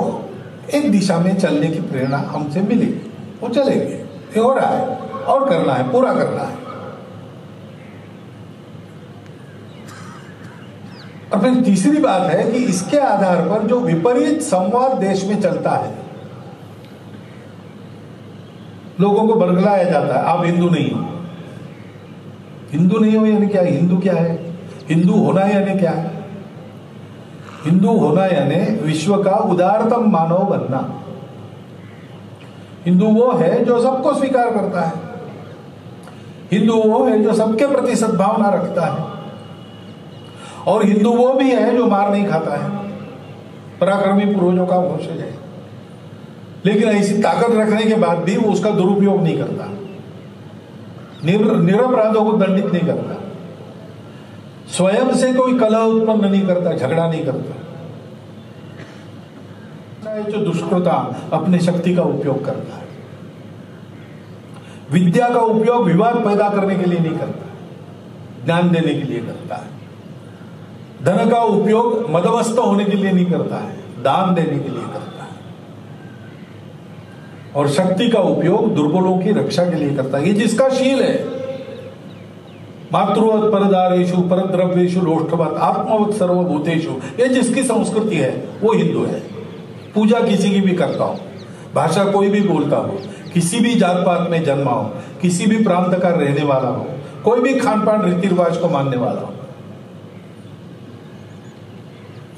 एक दिशा में चलने की प्रेरणा हमसे मिलेगी, वो चलेंगे। ये हो रहा है और करना है, पूरा करना है। और फिर तीसरी बात है कि इसके आधार पर जो विपरीत संवाद देश में चलता है, लोगों को बरगलाया जाता है, आप हिंदू नहीं हो। हिंदू नहीं हो यानी क्या? हिंदू क्या है? हिंदू होना यानी क्या है? हिंदू होना यानी विश्व का उदारतम मानव बनना। हिंदू वो है जो सबको स्वीकार करता है। हिंदू वो है जो सबके प्रति सद्भावना रखता है। और हिंदू वो भी है जो मार नहीं खाता है, पराक्रमी पूर्वजों का वंशज है, लेकिन ऐसी ताकत रखने के बाद भी वो उसका दुरुपयोग नहीं करता, निरपराधों को दंडित नहीं करता, स्वयं से कोई कलह उत्पन्न नहीं करता, झगड़ा नहीं करता। जो दुष्कृता अपने शक्ति का उपयोग करता है, विद्या का उपयोग विवाद पैदा करने के लिए नहीं करता, ज्ञान देने के लिए करता है। धन का उपयोग मदमस्त होने के लिए नहीं करता है, दान देने के लिए करता है। और शक्ति का उपयोग दुर्बलों की रक्षा के लिए करता है। ये जिसका शील है मातृवत परदारेषु परद्रव्येषु लोष्ठवत आत्मवत सर्वभूतेषु, ये जिसकी संस्कृति है वो हिंदू है। पूजा किसी की भी करता हो, भाषा कोई भी बोलता हो, किसी भी जात पात में जन्मा हो, किसी भी प्रांत का रहने वाला हो, कोई भी खान पान रीति रिवाज को मानने वाला हो,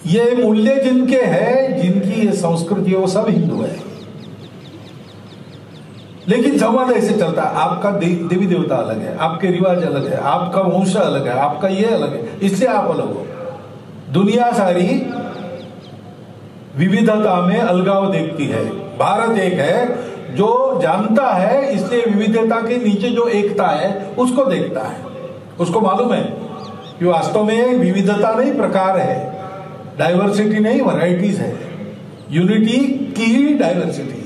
ये मूल्य जिनके हैं, जिनकी ये संस्कृति है, वो सब हिंदू है। लेकिन संवाद ऐसे चलता है, आपका देवी देवता अलग है, आपके रिवाज अलग है, आपका वंश अलग है, आपका ये अलग है, इसलिए आप अलग हो। दुनिया सारी विविधता में अलगाव देखती है, भारत एक है जो जानता है, इसलिए विविधता के नीचे जो एकता है उसको देखता है। उसको मालूम है कि वास्तव में विविधता नहीं प्रकार है, डाइवर्सिटी नहीं वैरायटीज है, यूनिटी की ही डाइवर्सिटी है।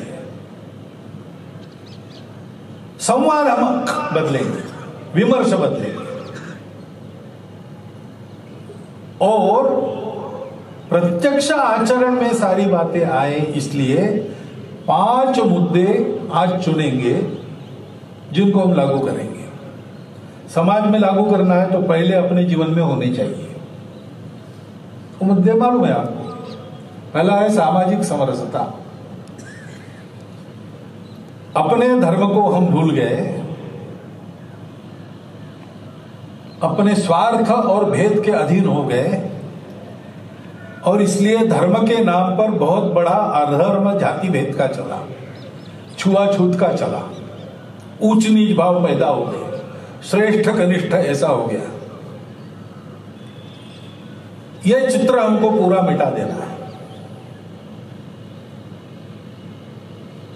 संवाद हम बदलेंगे, विमर्श बदलेंगे और प्रत्यक्ष आचरण में सारी बातें आए। इसलिए 5 मुद्दे आज चुनेंगे जिनको हम लागू करेंगे। समाज में लागू करना है तो पहले अपने जीवन में होने चाहिए। वो मुद्दे मालूम है आपको। पहला है सामाजिक समरसता। अपने धर्म को हम भूल गए, अपने स्वार्थ और भेद के अधीन हो गए और इसलिए धर्म के नाम पर बहुत बड़ा अधर्म जाति भेद का चला, छुआछूत का चला, ऊंच नीच भाव पैदा हो गए, श्रेष्ठ कनिष्ठ ऐसा हो गया। यह चित्र हमको पूरा मिटा देना है।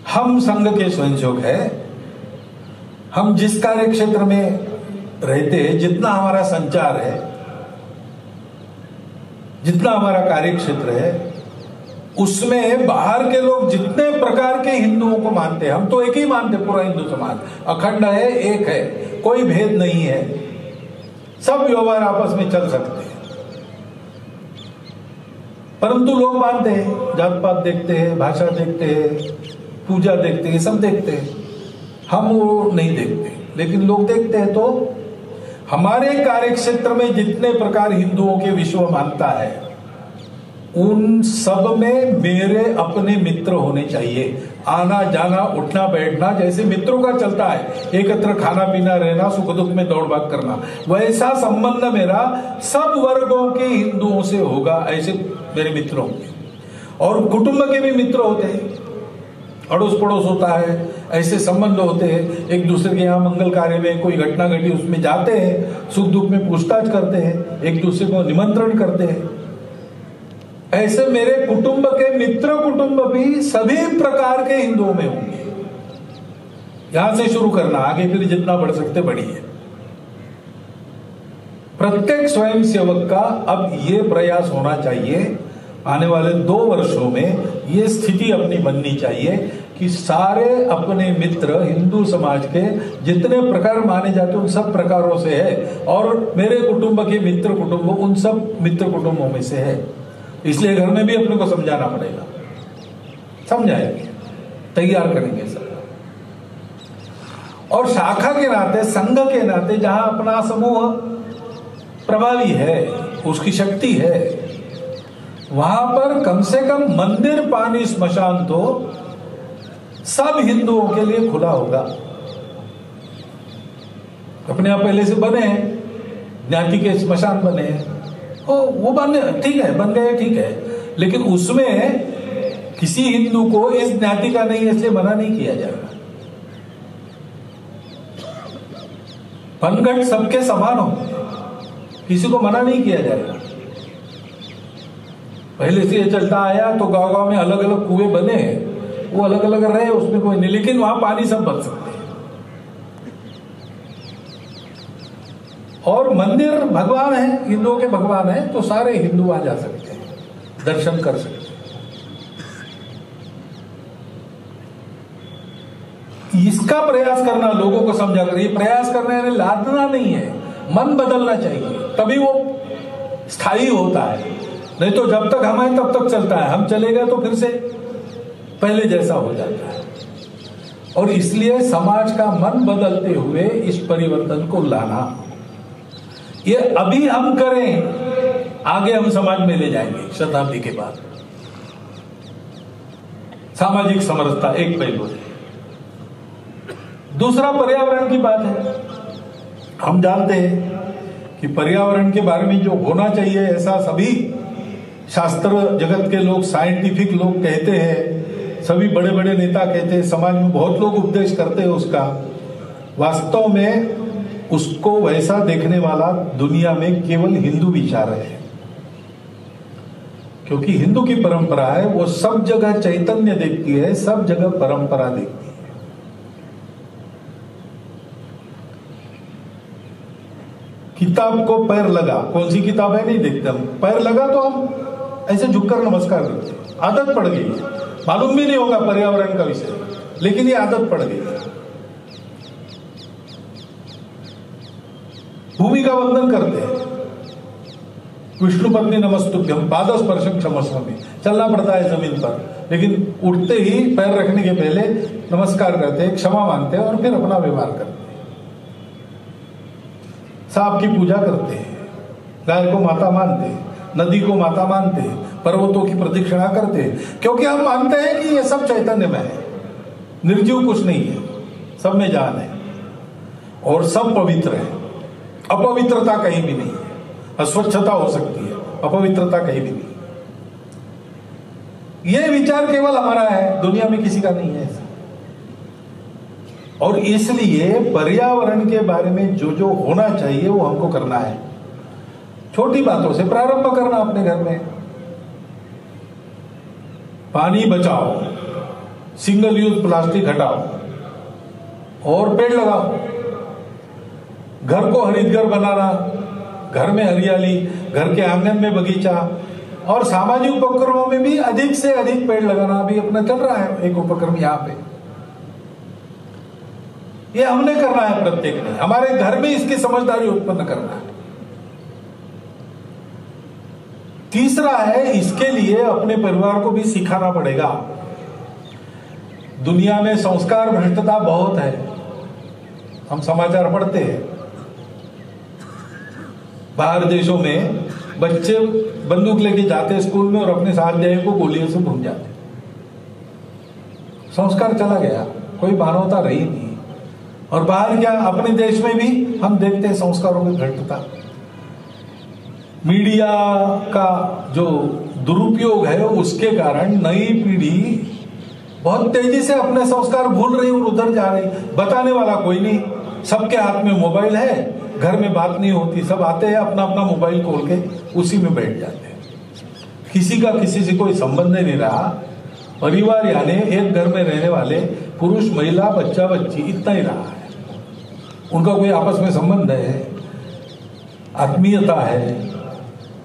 हम संघ के स्वयंसेवक है, हम जिस कार्य क्षेत्र में रहते हैं, जितना हमारा संचार है, जितना हमारा कार्य क्षेत्र है, उसमें बाहर के लोग जितने प्रकार के हिंदुओं को मानते हैं, हम तो एक ही मानते, पूरा हिंदू समाज अखंड है, एक है, कोई भेद नहीं है, सब व्यवहार आपस में चल सकते हैं। परंतु लोग मानते हैं, जात पात देखते हैं, भाषा देखते हैं, पूजा देखते हैं, सब देखते हैं, हम वो नहीं देखते, लेकिन लोग देखते हैं। तो हमारे कार्य क्षेत्र में जितने प्रकार हिंदुओं के विश्व मानता है, उन सब में मेरे अपने मित्र होने चाहिए। आना जाना उठना बैठना जैसे मित्रों का चलता है, एकत्र खाना पीना रहना, सुख दुख में दौड़ भाग करना, वैसा संबंध मेरा सब वर्गों के हिंदुओं से होगा। ऐसे मेरे मित्र होंगे और कुटुंब के भी मित्र होते हैं, अड़ोस पड़ोस होता है, ऐसे संबंध होते हैं। एक दूसरे के यहाँ मंगल कार्य में कोई घटना घटी, उसमें जाते हैं, सुख दुख में पूछताछ करते हैं, एक दूसरे को निमंत्रण करते हैं। ऐसे मेरे कुटुंब के मित्र कुटुंब भी सभी प्रकार के हिंदुओं में होंगे। यहां से शुरू करना, आगे फिर जितना बढ़ सकते बढ़िए। प्रत्येक स्वयंसेवक का अब ये प्रयास होना चाहिए, आने वाले 2 वर्षों में ये स्थिति अपनी बननी चाहिए कि सारे अपने मित्र हिंदू समाज के जितने प्रकार माने जाते उन सब प्रकारों से है, और मेरे कुटुंब के मित्र कुटुंब उन सब मित्र कुटुंबों में से है। इसलिए घर में भी अपने को समझाना पड़ेगा, समझाएंगे, तैयार करेंगे सब। और शाखा के नाते, संघ के नाते, जहां अपना समूह प्रभावी है, उसकी शक्ति है, वहां पर कम से कम मंदिर पानी स्मशान तो सब हिंदुओं के लिए खुला होगा। अपने यहाँ पहले से बने हैं, ज्ञाति के स्मशान बने हैं, वो बने, ठीक है, बन गए, ठीक है, लेकिन उसमें किसी हिंदू को इस ज्ञाति का नहीं है इसलिए मना नहीं किया जाएगा। पनघट सबके समान हो, किसी को मना नहीं किया जाएगा। पहले से ये चलता आया तो गांव गांव में अलग अलग कुएं बने हैं, वो अलग अलग रहे, उसमें कोई नहीं, लेकिन वहां पानी सब बच सकते हैं। और मंदिर भगवान है, हिंदुओं के भगवान है, तो सारे हिंदू आ जा सकते हैं, दर्शन कर सकते हैं। इसका प्रयास करना, लोगों को समझा कर, ये प्रयास करना यानी लादना नहीं है, मन बदलना चाहिए, तभी वो स्थायी होता है। नहीं तो जब तक हम हैं तब तक चलता है, हम चले गए तो फिर से पहले जैसा हो जाता है। और इसलिए समाज का मन बदलते हुए इस परिवर्तन को लाना, ये अभी हम करें, आगे हम समाज में ले जाएंगे शताब्दी के बाद। सामाजिक समरसता एक पहलू है। दूसरा पर्यावरण की बात है। हम जानते हैं कि पर्यावरण के बारे में जो होना चाहिए ऐसा सभी शास्त्र जगत के लोग, साइंटिफिक लोग कहते हैं, सभी बड़े बड़े नेता कहते हैं, समाज में बहुत लोग उपदेश करते हैं उसका। वास्तव में उसको वैसा देखने वाला दुनिया में केवल हिंदू विचार है, क्योंकि हिंदू की परंपरा है, वो सब जगह चैतन्य देखती है, सब जगह परंपरा देखती है। किताब को पैर लगा, कौन सी किताब है नहीं देखते हम, पैर लगा तो हम ऐसे झुककर नमस्कार करते हैं। आदत पड़ गई है, मालूम भी नहीं होगा पर्यावरण का विषय, लेकिन ये आदत पड़ गई है। भूमि का वंदन करते हैं, विष्णु पत्नी नमस्तुभ्यम पादस्पर्शम क्षमस्वामी, चलना पड़ता है जमीन पर, लेकिन उठते ही पैर रखने के पहले नमस्कार करते हैं, क्षमा मांगते हैं और फिर अपना व्यवहार करते हैं। सांप की पूजा करते हैं, गाय को माता मानते हैं, नदी को माता मानते हैं, पर्वतों की प्रदक्षिणा करते हैं, क्योंकि हम मानते हैं कि ये सब चैतन्य में है, निर्जीव कुछ नहीं है, सब में जान है और सब पवित्र है। अपवित्रता कहीं भी नहीं है। अस्वच्छता हो सकती है, अपवित्रता कहीं भी नहीं। यह विचार केवल हमारा है, दुनिया में किसी का नहीं है ऐसा। और इसलिए पर्यावरण के बारे में जो जो होना चाहिए वो हमको करना है। छोटी बातों से प्रारंभ करना, अपने घर में पानी बचाओ, सिंगल यूज प्लास्टिक हटाओ और पेड़ लगाओ। घर को हरित घर बनाना, घर में हरियाली, घर के आंगन में बगीचा, और सामाजिक उपक्रमों में भी अधिक से अधिक पेड़ लगाना भी अपना चल रहा है एक उपक्रम यहां पे। ये हमने करना है, प्रत्येक ने हमारे घर में इसकी समझदारी उत्पन्न करना है। तीसरा है, इसके लिए अपने परिवार को भी सिखाना पड़ेगा। दुनिया में संस्कार भ्रष्टता बहुत है, हम समाचार पढ़ते हैं, बाहर देशों में बच्चे बंदूक लेके जाते स्कूल में और अपने स्वाध्याय को गोलियों से भून जाते। संस्कार चला गया, कोई मानवता रही नहीं। और बाहर क्या, अपने देश में भी हम देखते हैं संस्कारों की भ्रष्टता। मीडिया का जो दुरुपयोग है उसके कारण नई पीढ़ी बहुत तेजी से अपने संस्कार भूल रही और उधर जा रही। बताने वाला कोई नहीं, सबके हाथ में मोबाइल है, घर में बात नहीं होती, सब आते हैं अपना अपना मोबाइल खोल के उसी में बैठ जाते हैं। किसी का किसी से कोई संबंध नहीं रहा। परिवार यानी एक घर में रहने वाले पुरुष, महिला, बच्चा, बच्ची, इतना ही रहा है। उनका कोई आपस में संबंध है, आत्मीयता है,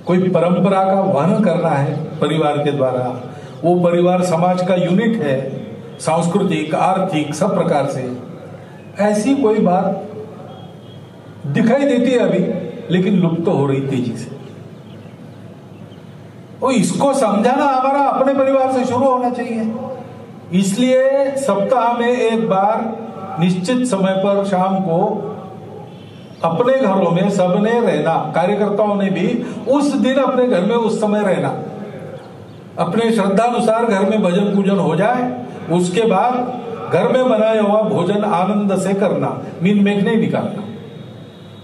कोई परंपरा का वहन करना है परिवार के द्वारा। वो परिवार समाज का यूनिट है, सांस्कृतिक, आर्थिक, सब प्रकार से। ऐसी कोई बात दिखाई देती है अभी, लेकिन लुप्त तो हो रही तेजी से। और इसको समझाना हमारा अपने परिवार से शुरू होना चाहिए। इसलिए सप्ताह में एक बार निश्चित समय पर शाम को अपने घरों में सबने रहना, कार्यकर्ताओं ने भी उस दिन अपने घर में उस समय रहना, अपने श्रद्धानुसार घर में भजन पूजन हो जाए। उसके बाद घर में बनाया हुआ भोजन आनंद से करना, मीन मेघ नहीं निकालना,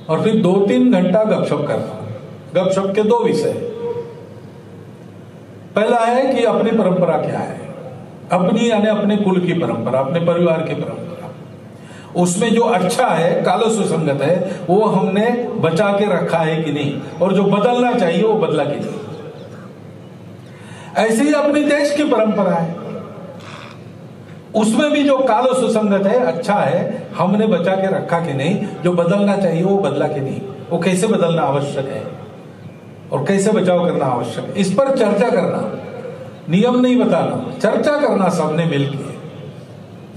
और फिर 2-3 घंटा गपशप करना। गपशप के 2 विषय, पहला है कि अपनी परंपरा क्या है, अपनी यानी अपने कुल की परंपरा, अपने परिवार की परंपरा। उसमें जो अच्छा है, काल सुसंगत है, वो हमने बचा के रखा है कि नहीं, और जो बदलना चाहिए वो बदला कि नहीं। ऐसे ही अपने देश की परंपरा है, उसमें भी जो काल सुसंगत है, अच्छा है, हमने बचा के रखा कि नहीं, जो बदलना चाहिए वो बदला कि नहीं, वो कैसे बदलना आवश्यक है और कैसे बचाव करना आवश्यक है, इस पर चर्चा करना, नियम नहीं बताना, चर्चा करना सबने मिलकर।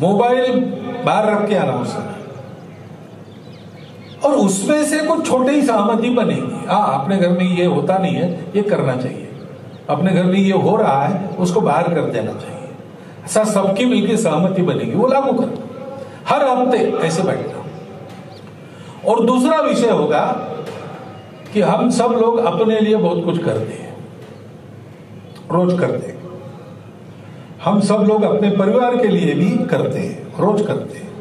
मोबाइल बाहर रख के आना उसमें, और उसमें से कुछ छोटे ही सहमति बनेगी। अपने घर में ये होता नहीं है, ये करना चाहिए, अपने घर में ये हो रहा है, उसको बाहर कर देना चाहिए, ऐसा सबकी मिलकर सहमति बनेगी, वो लागू करना, हर हफ्ते ऐसे बैठना। और दूसरा विषय होगा कि हम सब लोग अपने लिए बहुत कुछ करते हैं, रोज करते हैं। हम सब लोग अपने परिवार के लिए भी करते हैं, रोज करते हैं,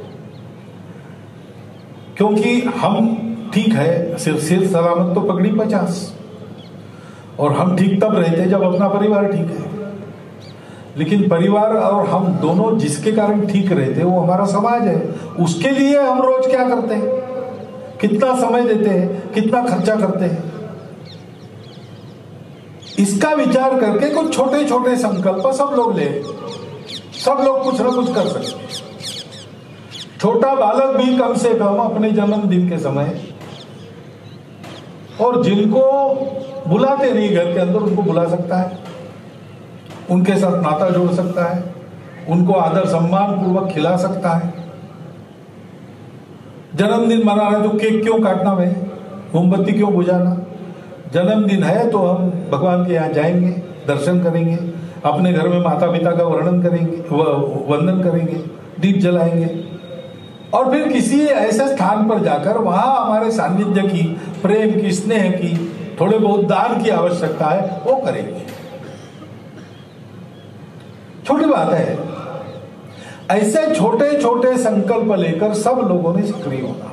क्योंकि हम ठीक है, सिर्फ सलामत तो पगड़ी 50, और हम ठीक तब रहते जब अपना परिवार ठीक है। लेकिन परिवार और हम दोनों जिसके कारण ठीक रहते हैं वो हमारा समाज है। उसके लिए हम रोज क्या करते हैं, कितना समय देते हैं, कितना खर्चा करते हैं, इसका विचार करके कुछ छोटे छोटे संकल्प सब लोग ले, सब लोग कुछ ना कुछ कर सकते हैं। छोटा बालक भी कम से कम अपने जन्मदिन के समय, और जिनको बुलाते नहीं घर के अंदर उनको बुला सकता है, उनके साथ नाता जोड़ सकता है, उनको आदर सम्मान पूर्वक खिला सकता है। जन्मदिन मना रहे तो केक क्यों काटना भाई, मोमबत्ती क्यों बुझाना? जन्मदिन है तो हम भगवान के यहाँ जाएंगे, दर्शन करेंगे, अपने घर में माता पिता का वर्णन करेंगे, वंदन करेंगे, दीप जलाएंगे, और फिर किसी ऐसे स्थान पर जाकर वहां हमारे सानिध्य की, प्रेम की, स्नेह की, थोड़े बहुत दान की आवश्यकता है वो करेंगे। छोटी बात है। ऐसे छोटे छोटे संकल्प लेकर सब लोगों ने सक्रिय होना,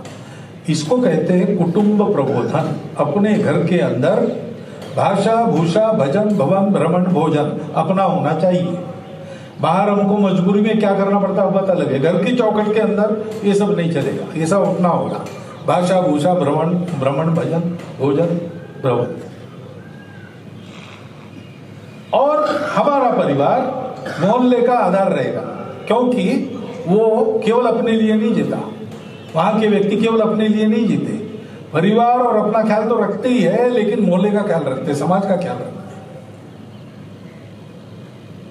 इसको कहते हैं कुटुंब प्रबोधन। अपने घर के अंदर भाषा, भूषा, भजन, भवन, भ्रमण, भोजन अपना होना चाहिए। बाहर हमको मजबूरी में क्या करना पड़ता है पता लगे, घर की चौखट के अंदर ये सब नहीं चलेगा, ये सब अपना होगा। भाषा, भूषा, भ्रमण, भजन, भोजन, भ्रमण। और हमारा परिवार मोहल्ले का आधार रहेगा, क्योंकि वो केवल अपने लिए नहीं जीता, वहां के व्यक्ति केवल अपने लिए नहीं जीते, परिवार और अपना ख्याल तो रखते ही है, लेकिन मोहल्ले का ख्याल रखते, समाज का ख्याल रखते।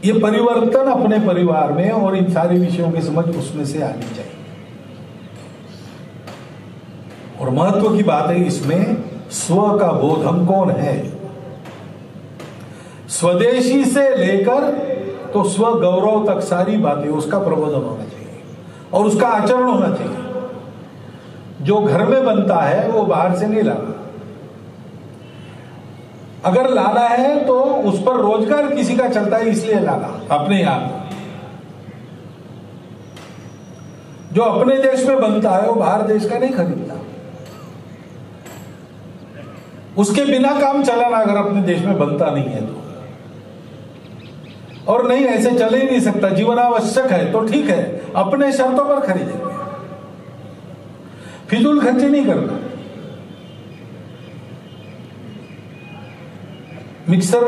ये परिवर्तन अपने परिवार में और इन सारे विषयों की समझ उसमें से आनी चाहिए। और महत्व की बात है इसमें स्व का बोध, हम कौन है, स्वदेशी से लेकर तो स्व गौरव तक सारी बातें, उसका प्रबोधन होना चाहिए और उसका आचरण होना चाहिए। जो घर में बनता है वो बाहर से नहीं लाना, अगर लाना है तो उस पर रोजगार किसी का चलता है इसलिए लाना, अपने यहां। जो अपने देश में बनता है वो बाहर देश का नहीं खरीदता, उसके बिना काम चलाना अगर अपने देश में बनता नहीं है तो, और नहीं ऐसे चले ही नहीं सकता, जीवन आवश्यक है तो ठीक है, अपने शर्तों पर खरीदेंगे, फिजूल खर्ची नहीं करना। मिक्सर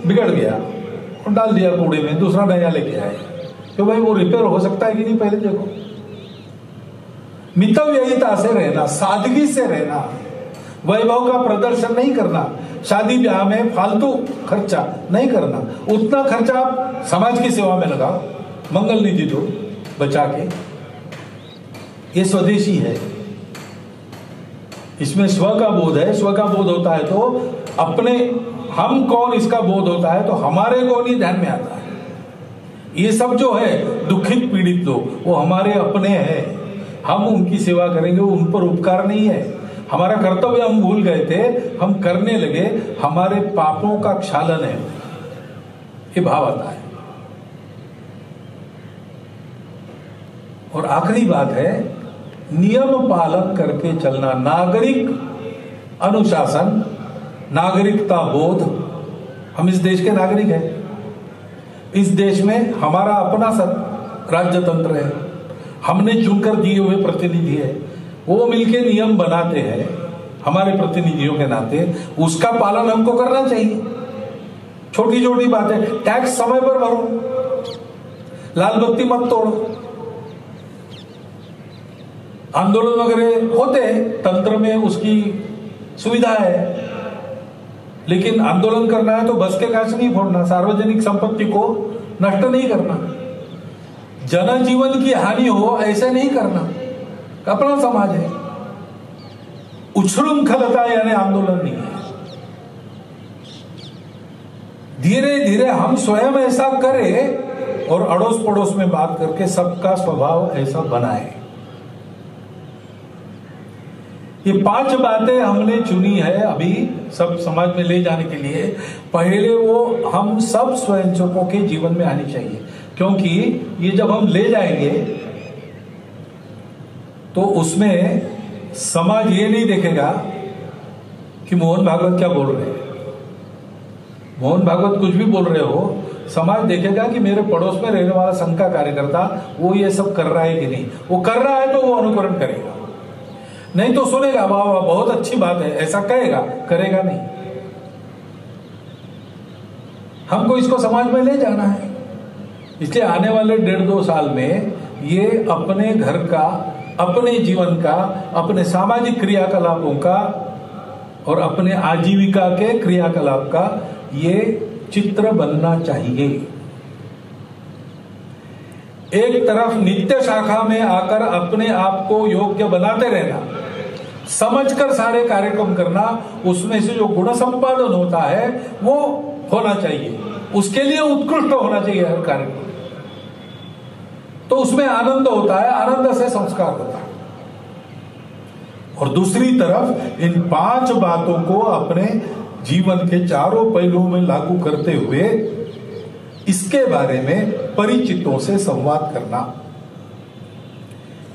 बिगड़ गया और डाल दिया कूड़े में, दूसरा नया लेके आए, तो भाई वो रिपेयर हो सकता है कि नहीं पहले देखो। मितव्ययिता से रहना, सादगी से रहना, वैभव का प्रदर्शन नहीं करना, शादी ब्याह में फालतू खर्चा नहीं करना, उतना खर्चा आप समाज की सेवा में लगाओ, मंगल निधि दो बचा के। ये स्वदेशी है, इसमें स्व का बोध है। स्व का बोध होता है तो अपने हम कौन इसका बोध होता है तो हमारे को नहीं ध्यान में आता है। ये सब जो है दुखित पीड़ित लोग वो हमारे अपने हैं, हम उनकी सेवा करेंगे, उन पर उपकार नहीं है। हमारा कर्तव्य हम भूल गए थे, हम करने लगे, हमारे पापों का क्षालन है, ये भाव आता है। और आखिरी बात है नियम पालन करके चलना, नागरिक अनुशासन, नागरिकता बोध। हम इस देश के नागरिक हैं, इस देश में हमारा अपना राज्य तंत्र है, हमने चुनकर दिए हुए प्रतिनिधि है, वो मिलके नियम बनाते हैं हमारे प्रतिनिधियों के नाते, उसका पालन हमको करना चाहिए। छोटी छोटी बातें, टैक्स समय पर भरो, लाल बत्ती मत तोड़ो। आंदोलन वगैरह होते हैं, तंत्र में उसकी सुविधा है, लेकिन आंदोलन करना है तो बस के कांच नहीं फोड़ना, सार्वजनिक संपत्ति को नष्ट नहीं करना, जनजीवन की हानि हो ऐसे नहीं करना, अपना समाज है। उच्छृंखलता यानी आंदोलन नहीं है। धीरे धीरे हम स्वयं ऐसा करें और अड़ोस पड़ोस में बात करके सबका स्वभाव ऐसा बनाए। ये 5 बातें हमने चुनी है अभी सब समाज में ले जाने के लिए। पहले वो हम सब स्वयंसेवकों के जीवन में आनी चाहिए, क्योंकि ये जब हम ले जाएंगे तो उसमें समाज ये नहीं देखेगा कि मोहन भागवत क्या बोल रहे हैं। मोहन भागवत कुछ भी बोल रहे हो, समाज देखेगा कि मेरे पड़ोस में रहने वाला संघ का कार्यकर्ता वो ये सब कर रहा है कि नहीं। वो कर रहा है तो वो अनुकरण करेगा, नहीं तो सुनेगा वाह वाह बहुत अच्छी बात है, ऐसा कहेगा, करेगा नहीं। हमको इसको समाज में ले जाना है। इसलिए आने वाले 1.5-2 साल में ये अपने घर का, अपने जीवन का, अपने सामाजिक क्रियाकलापों का और अपने आजीविका के क्रियाकलाप का ये चित्र बनना चाहिए। एक तरफ नित्य शाखा में आकर अपने आप को योग्य बनाते रहना, समझकर सारे कार्यक्रम करना, उसमें से जो गुण संपादन होता है वो होना चाहिए, उसके लिए उत्कृष्ट होना चाहिए हर कार्यक्रम। तो उसमें आनंद होता है, आनंद से संस्कार होता है। और दूसरी तरफ इन 5 बातों को अपने जीवन के चारों पहलुओं में लागू करते हुए इसके बारे में परिचितों से संवाद करना,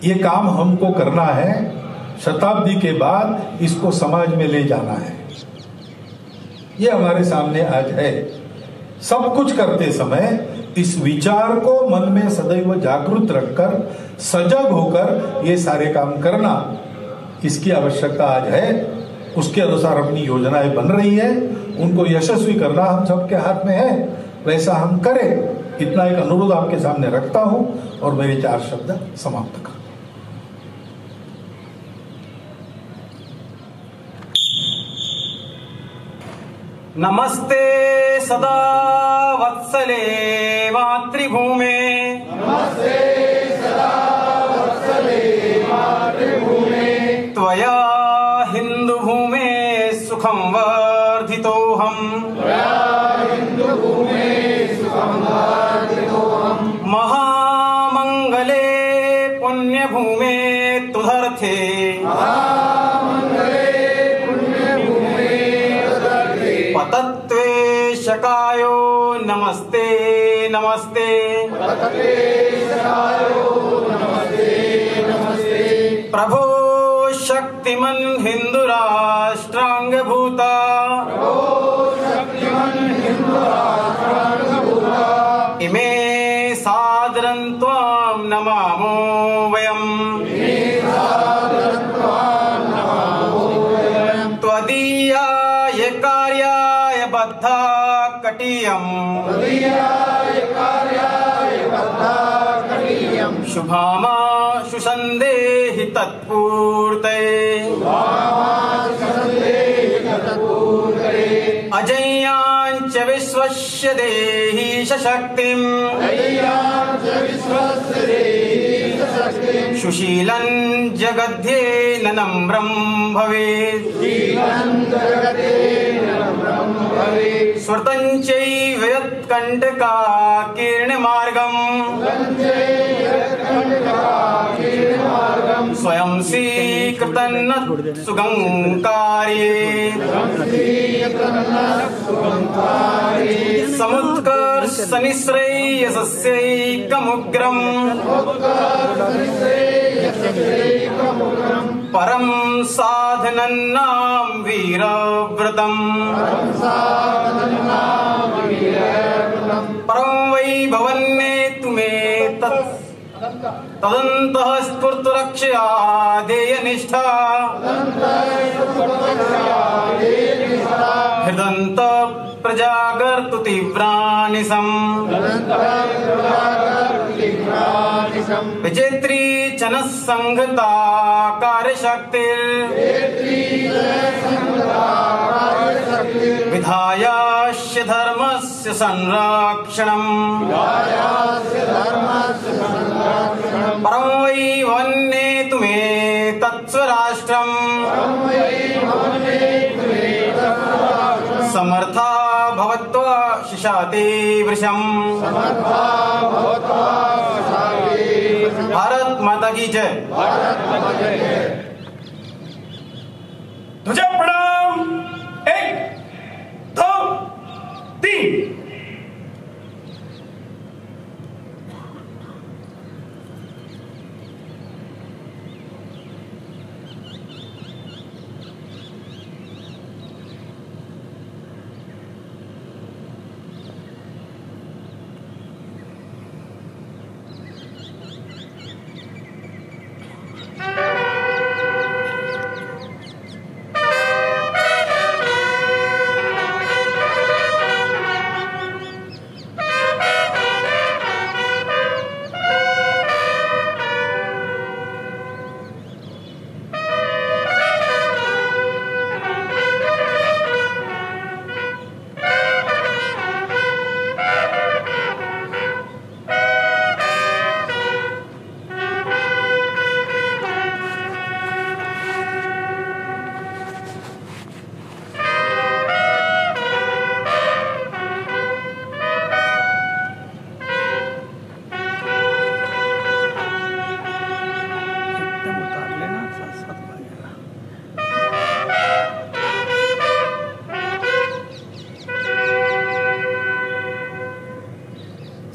ये काम हमको करना है। शताब्दी के बाद इसको समाज में ले जाना है। ये हमारे सामने आज है। सब कुछ करते समय इस विचार को मन में सदैव जागृत रखकर, सजग होकर ये सारे काम करना, इसकी आवश्यकता आज है। उसके अनुसार अपनी योजनाएं बन रही है, उनको यशस्वी करना हम सबके हाथ में है। वैसा हम करें, इतना एक अनुरोध आपके सामने रखता हूं और मेरे 4 शब्द समाप्त कर। नमस्ते सदा वत्सले मातृभूमे, नमस्ते सदा वत्सले मातृभूमे, त्वया हिंदू भूमे सुखं वर्धितोऽहम्, त्वया हिंदू भूमे सुखं वर्धितोऽहम्, महामंगले पुण्यभूमे तुदर्थे, महामंगले पुण्यभूमे तुदर्थे, पतत्वेशकायो नमस्ते नमस्ते, पतत्वेशकायो नमस्ते नमस्ते, प्रभो शक्तिमन हिंदू राष्ट्रांगभूता, प्रभो शक्तिमन हिंदू राष्ट्रांगभूता, इमे सादरं त्वां नमामो वयम्, त्वदीयाय कार्याय बद्धा कटीयम्, शुभामाशु संदेहि तत्पूर्तये, अजय्याञ्च विश्वस्य देहि शक्तिम्, सुशीलं जगद्ध्येन नम्रं भवेत्, स्मृतं चैव यत्कण्टकाकीर्णमार्गम्, स्वयं स्वीकृतं न सुगङ्कार्ये, समुत्कर्षनिःश्रेयसस्यैकमुग्रम्, परं साधनन्नाम वीरव्रतम्, परं वै भवन्नेतु मे तदन्तः स्फूर्तुरक्षया देयनिष्ठा, हृदन्त प्रजागर्तु तीव्रानिशम्, विजेत्री च नः संहता कार्यशक्तिर्, विधायास्य धर्मस्य संरक्षणम्, परं वै वन्नेतु मे तत्स्वराष्ट्रम्, समर्था भवत्वा शिशाते वृषम्। भारत माता की जय। ध्वजा प्रणाम। 1 2 3।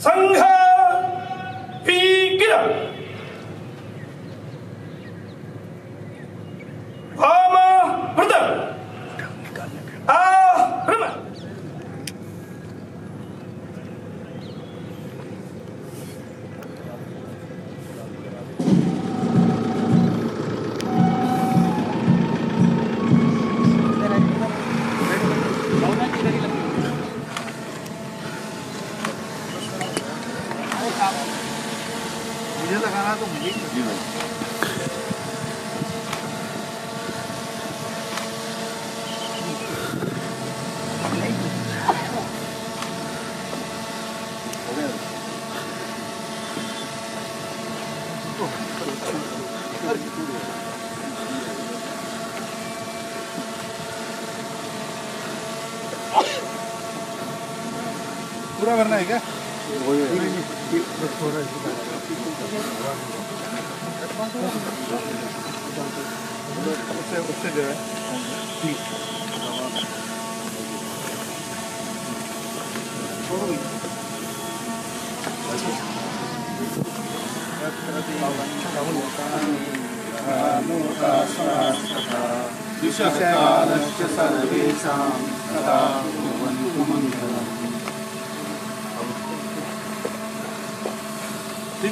संघ वीर वाम वृत आरम। मुझे लगाना तो मुझे जी भाई। पूरा भरना है क्या? उससे जो है ठीक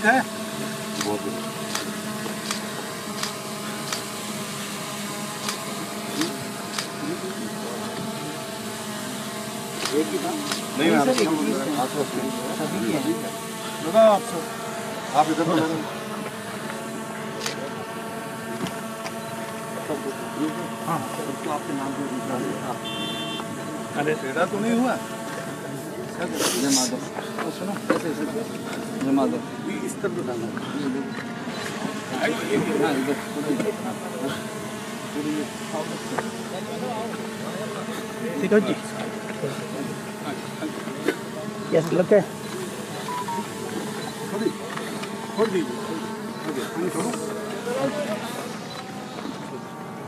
है। नहीं मैम आप इधर हाँ तो आपके नाम अरे तेरा तो नहीं हुआ। जय माधव सुनो जय माधव इस तरफ डालना ठीक है जी। यस लगे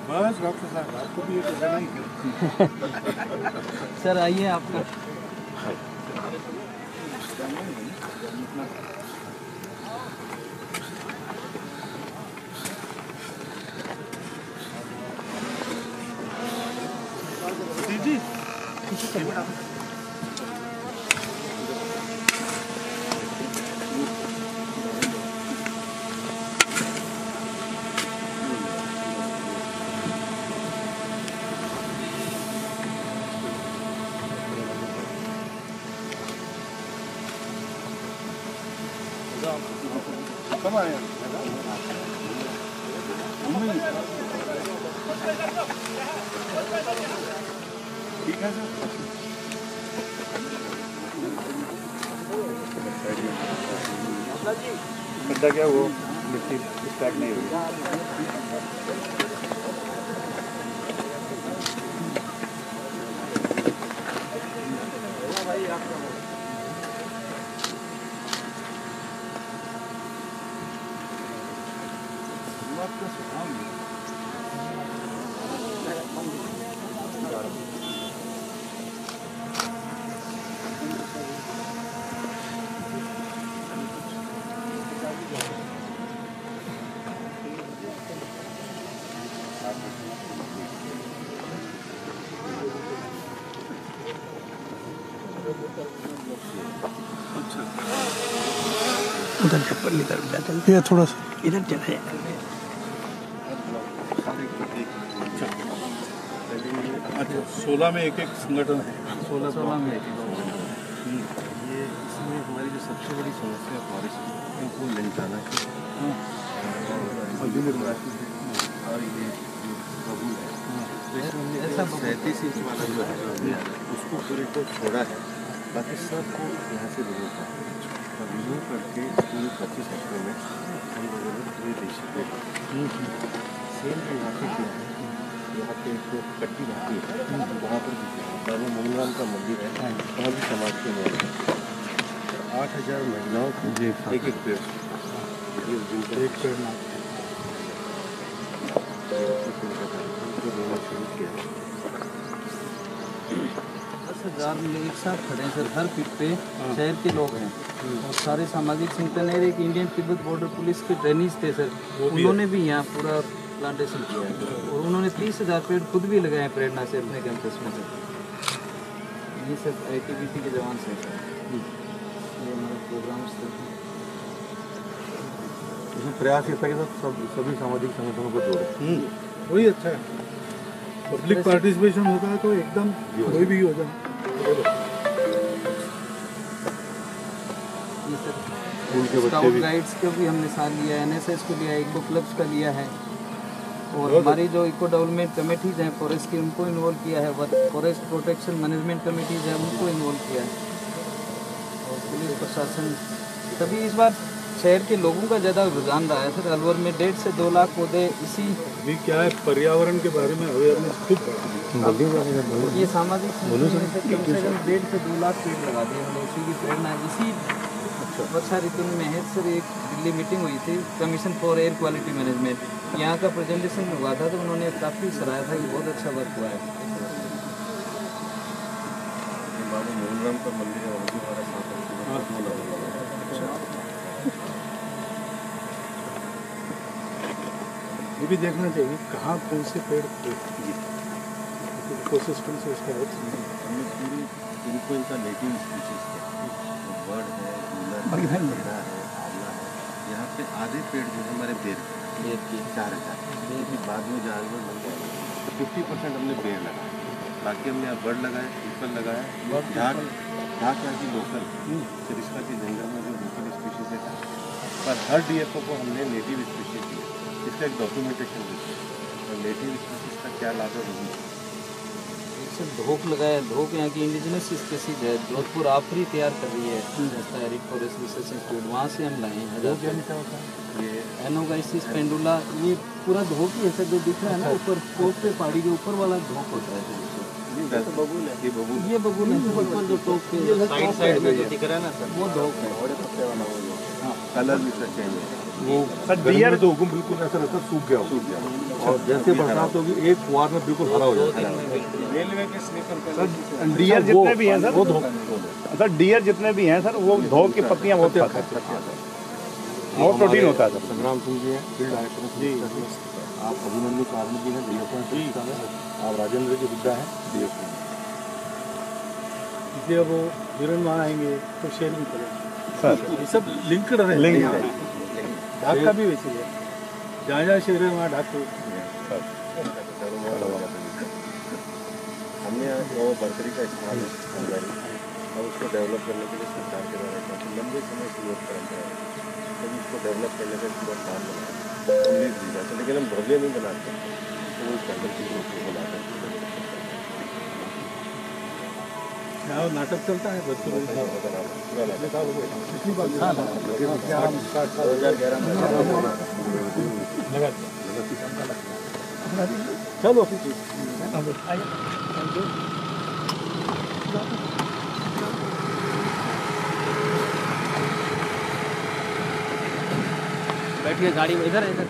बस डॉक्टर साहब आपको भी ये तो करना ही सर आइए आपका जी कब आए ठीक है सर। गड्ढा क्या वो मिट्टी स्टैक नहीं हुई। उधर चप्पल इधर जाते हैं, थोड़ा सा इधर चला जाए। अच्छा, 16 में एक संगठन है। 16 में ये इसमें हमारी जो सबसे बड़ी समस्या फॉरेस्ट को लंचाना है और ये बबूल है, ऐसा 37 इंच वाला जो है उसको पूरे को छोड़ा है, बाकी सबको यहाँ से रिमूव कर और रिमूव करके पूरे 25 हेक्टेयर में हम लोगों ने पूरे देश को सेम भी यहाँ पे किया है। यहाँ पे एक कट्टी भाती है, वहाँ पर बाबा मोहनराम का मंदिर है, वहाँ भी समाज के लोग 8000 महिलाओं को एक एक पेड़ जिनका एक पेड़ ना देना शुरू किया। 10,000 लोग एक साथ खड़े हैं सर, हर पीठ पे शहर के लोग हैं और सारे सामाजिक संगठन है। एक इंडियन तिब्बत बॉर्डर पुलिस के ट्रेनिज थे सर, उन्होंने भी यहाँ पूरा प्लांटेशन किया है और उन्होंने 30,000 पेड़ खुद भी लगाए हैं प्रेरणा से अपने कैंपस में सर। ये सब ITBP के जवान से सर, ये हमारे प्रोग्राम्स थे। इसमें प्रयास ये था कि सभी सामाजिक संगठनों को जोड़े, वही अच्छा है। पब्लिक पार्टिसिपेशन होता है तो एकदम कोई भी हो जाए। ये सर स्काउट गाइड्स का भी हमने साथ लिया है, NSS को लिया है, इको क्लब्स का लिया है और हमारी जो इको डेवलपमेंट कमेटीज हैं फॉरेस्ट की उनको इन्वॉल्व किया है, फॉरेस्ट प्रोटेक्शन मैनेजमेंट कमेटीज हैं उनको इन्वॉल्व किया है और पुलिस प्रशासन सभी। इस बार शहर के लोगों का ज़्यादा रुझान रहा है सर। अलवर में 1.5 से 2 लाख पौधे इसी अभी क्या है, पर्यावरण के बारे में अवेयरनेस खूब ये सामाजिक संगठन से कम 1.5 से 2 लाख पेड़ लगा दिए हमने, उसी की प्रेरणा है। इसी वर्षा ऋतु में है सर एक दिल्ली मीटिंग हुई थी commission for air quality management, यहाँ का प्रेजेंटेशन हुआ था तो उन्होंने काफ़ी सराहा था कि बहुत अच्छा वर्क हुआ है। बाबा मोहनराम का मंदिर है, वहाँ भी हमारा साथ ये भी देखना चाहिए कहाँ कौन से पेड़ इकोसिस्टम से उसका हमने पूरी इनको इनका नेटिव स्पीशीज है, बर्ड है, कूलर है, घेरा है, आंवला है। यहाँ पे आधे पेड़ जो है हमारे बेर के 4,000, क्योंकि बाद में जानवर बन गए 50% हमने बेर लगाए, बाकी हमने यहाँ बर्ड लगाए, पीपल लगाए, झाग यहाँ की लोकल सरिस्का के जंगल में जो लोकल स्पीशीज है, पर हर DFO को हमने नेटिव स्पीशीज दी। इसका एक डॉक्यूमेंटेशन दी और नेटिव स्पीशीज का क्या लाभ है वो सर धोक लगाया, धोक यहाँ की इंडिजिनस स्पीसीज है, जोधपुर आफरी तैयार कर रही है फॉरेस्ट रिसर्च इंस्टीट्यूट, वहाँ से हम लाए हैं। ये एनोगाइसिस पेंडुला, ये पूरा धोक ही है सर जो दिख रहा है ना ऊपर टॉप पे पहाड़ी के ऊपर वाला धोक होता है। ये बबूल है ऊपर जो टॉप पे साइड में जो दिख रहा है ना सर, वो धोक है। कलर भी सर चेंज है वो डियर तो हुकुम बिल्कुल ऐसा लगता सूख गया और जैसे बरसात होगी एक कुआर में बिल्कुल हरा हो जाता है। रेलवे के स्लीपर डियर जितने भी हैं सर, वो धोख सर डियर जितने भी हैं सर वो धोक की पत्तियां बहुत खाते हैं, बहुत प्रोटीन होता है सर। संग्राम सिंह जी हैं, फील्ड डायरेक्टर जी, आप अभिनंदन कार्मिक जी हैं, DFO जी, आप राजेंद्र जी हुड्डा हैं, DFO। इसलिए वो वीरन वहाँ आएंगे तो शेयर भी करेंगे सर। ये सब लिंक्ड है। ढाक का भी वैसे है, जहाँ जहाँ शेर है वहाँ ढाक को हमने वो बर्तरी का इस्तेमाल और उसको डेवलप करने के लिए सरकार के द्वारा काफ़ी लंबे समय से योग परंपरा है, तो उसको डेवलप करने का पूरा प्लान बनाया, उम्मीद दी जाती है, लेकिन हम भव्य नहीं बनाते, तो वो कैंडल की रूप में बनाते हैं। यहाँ नाटक चलता है बच्चों पूरा चलो बैठिए गाड़ी में, इधर इधर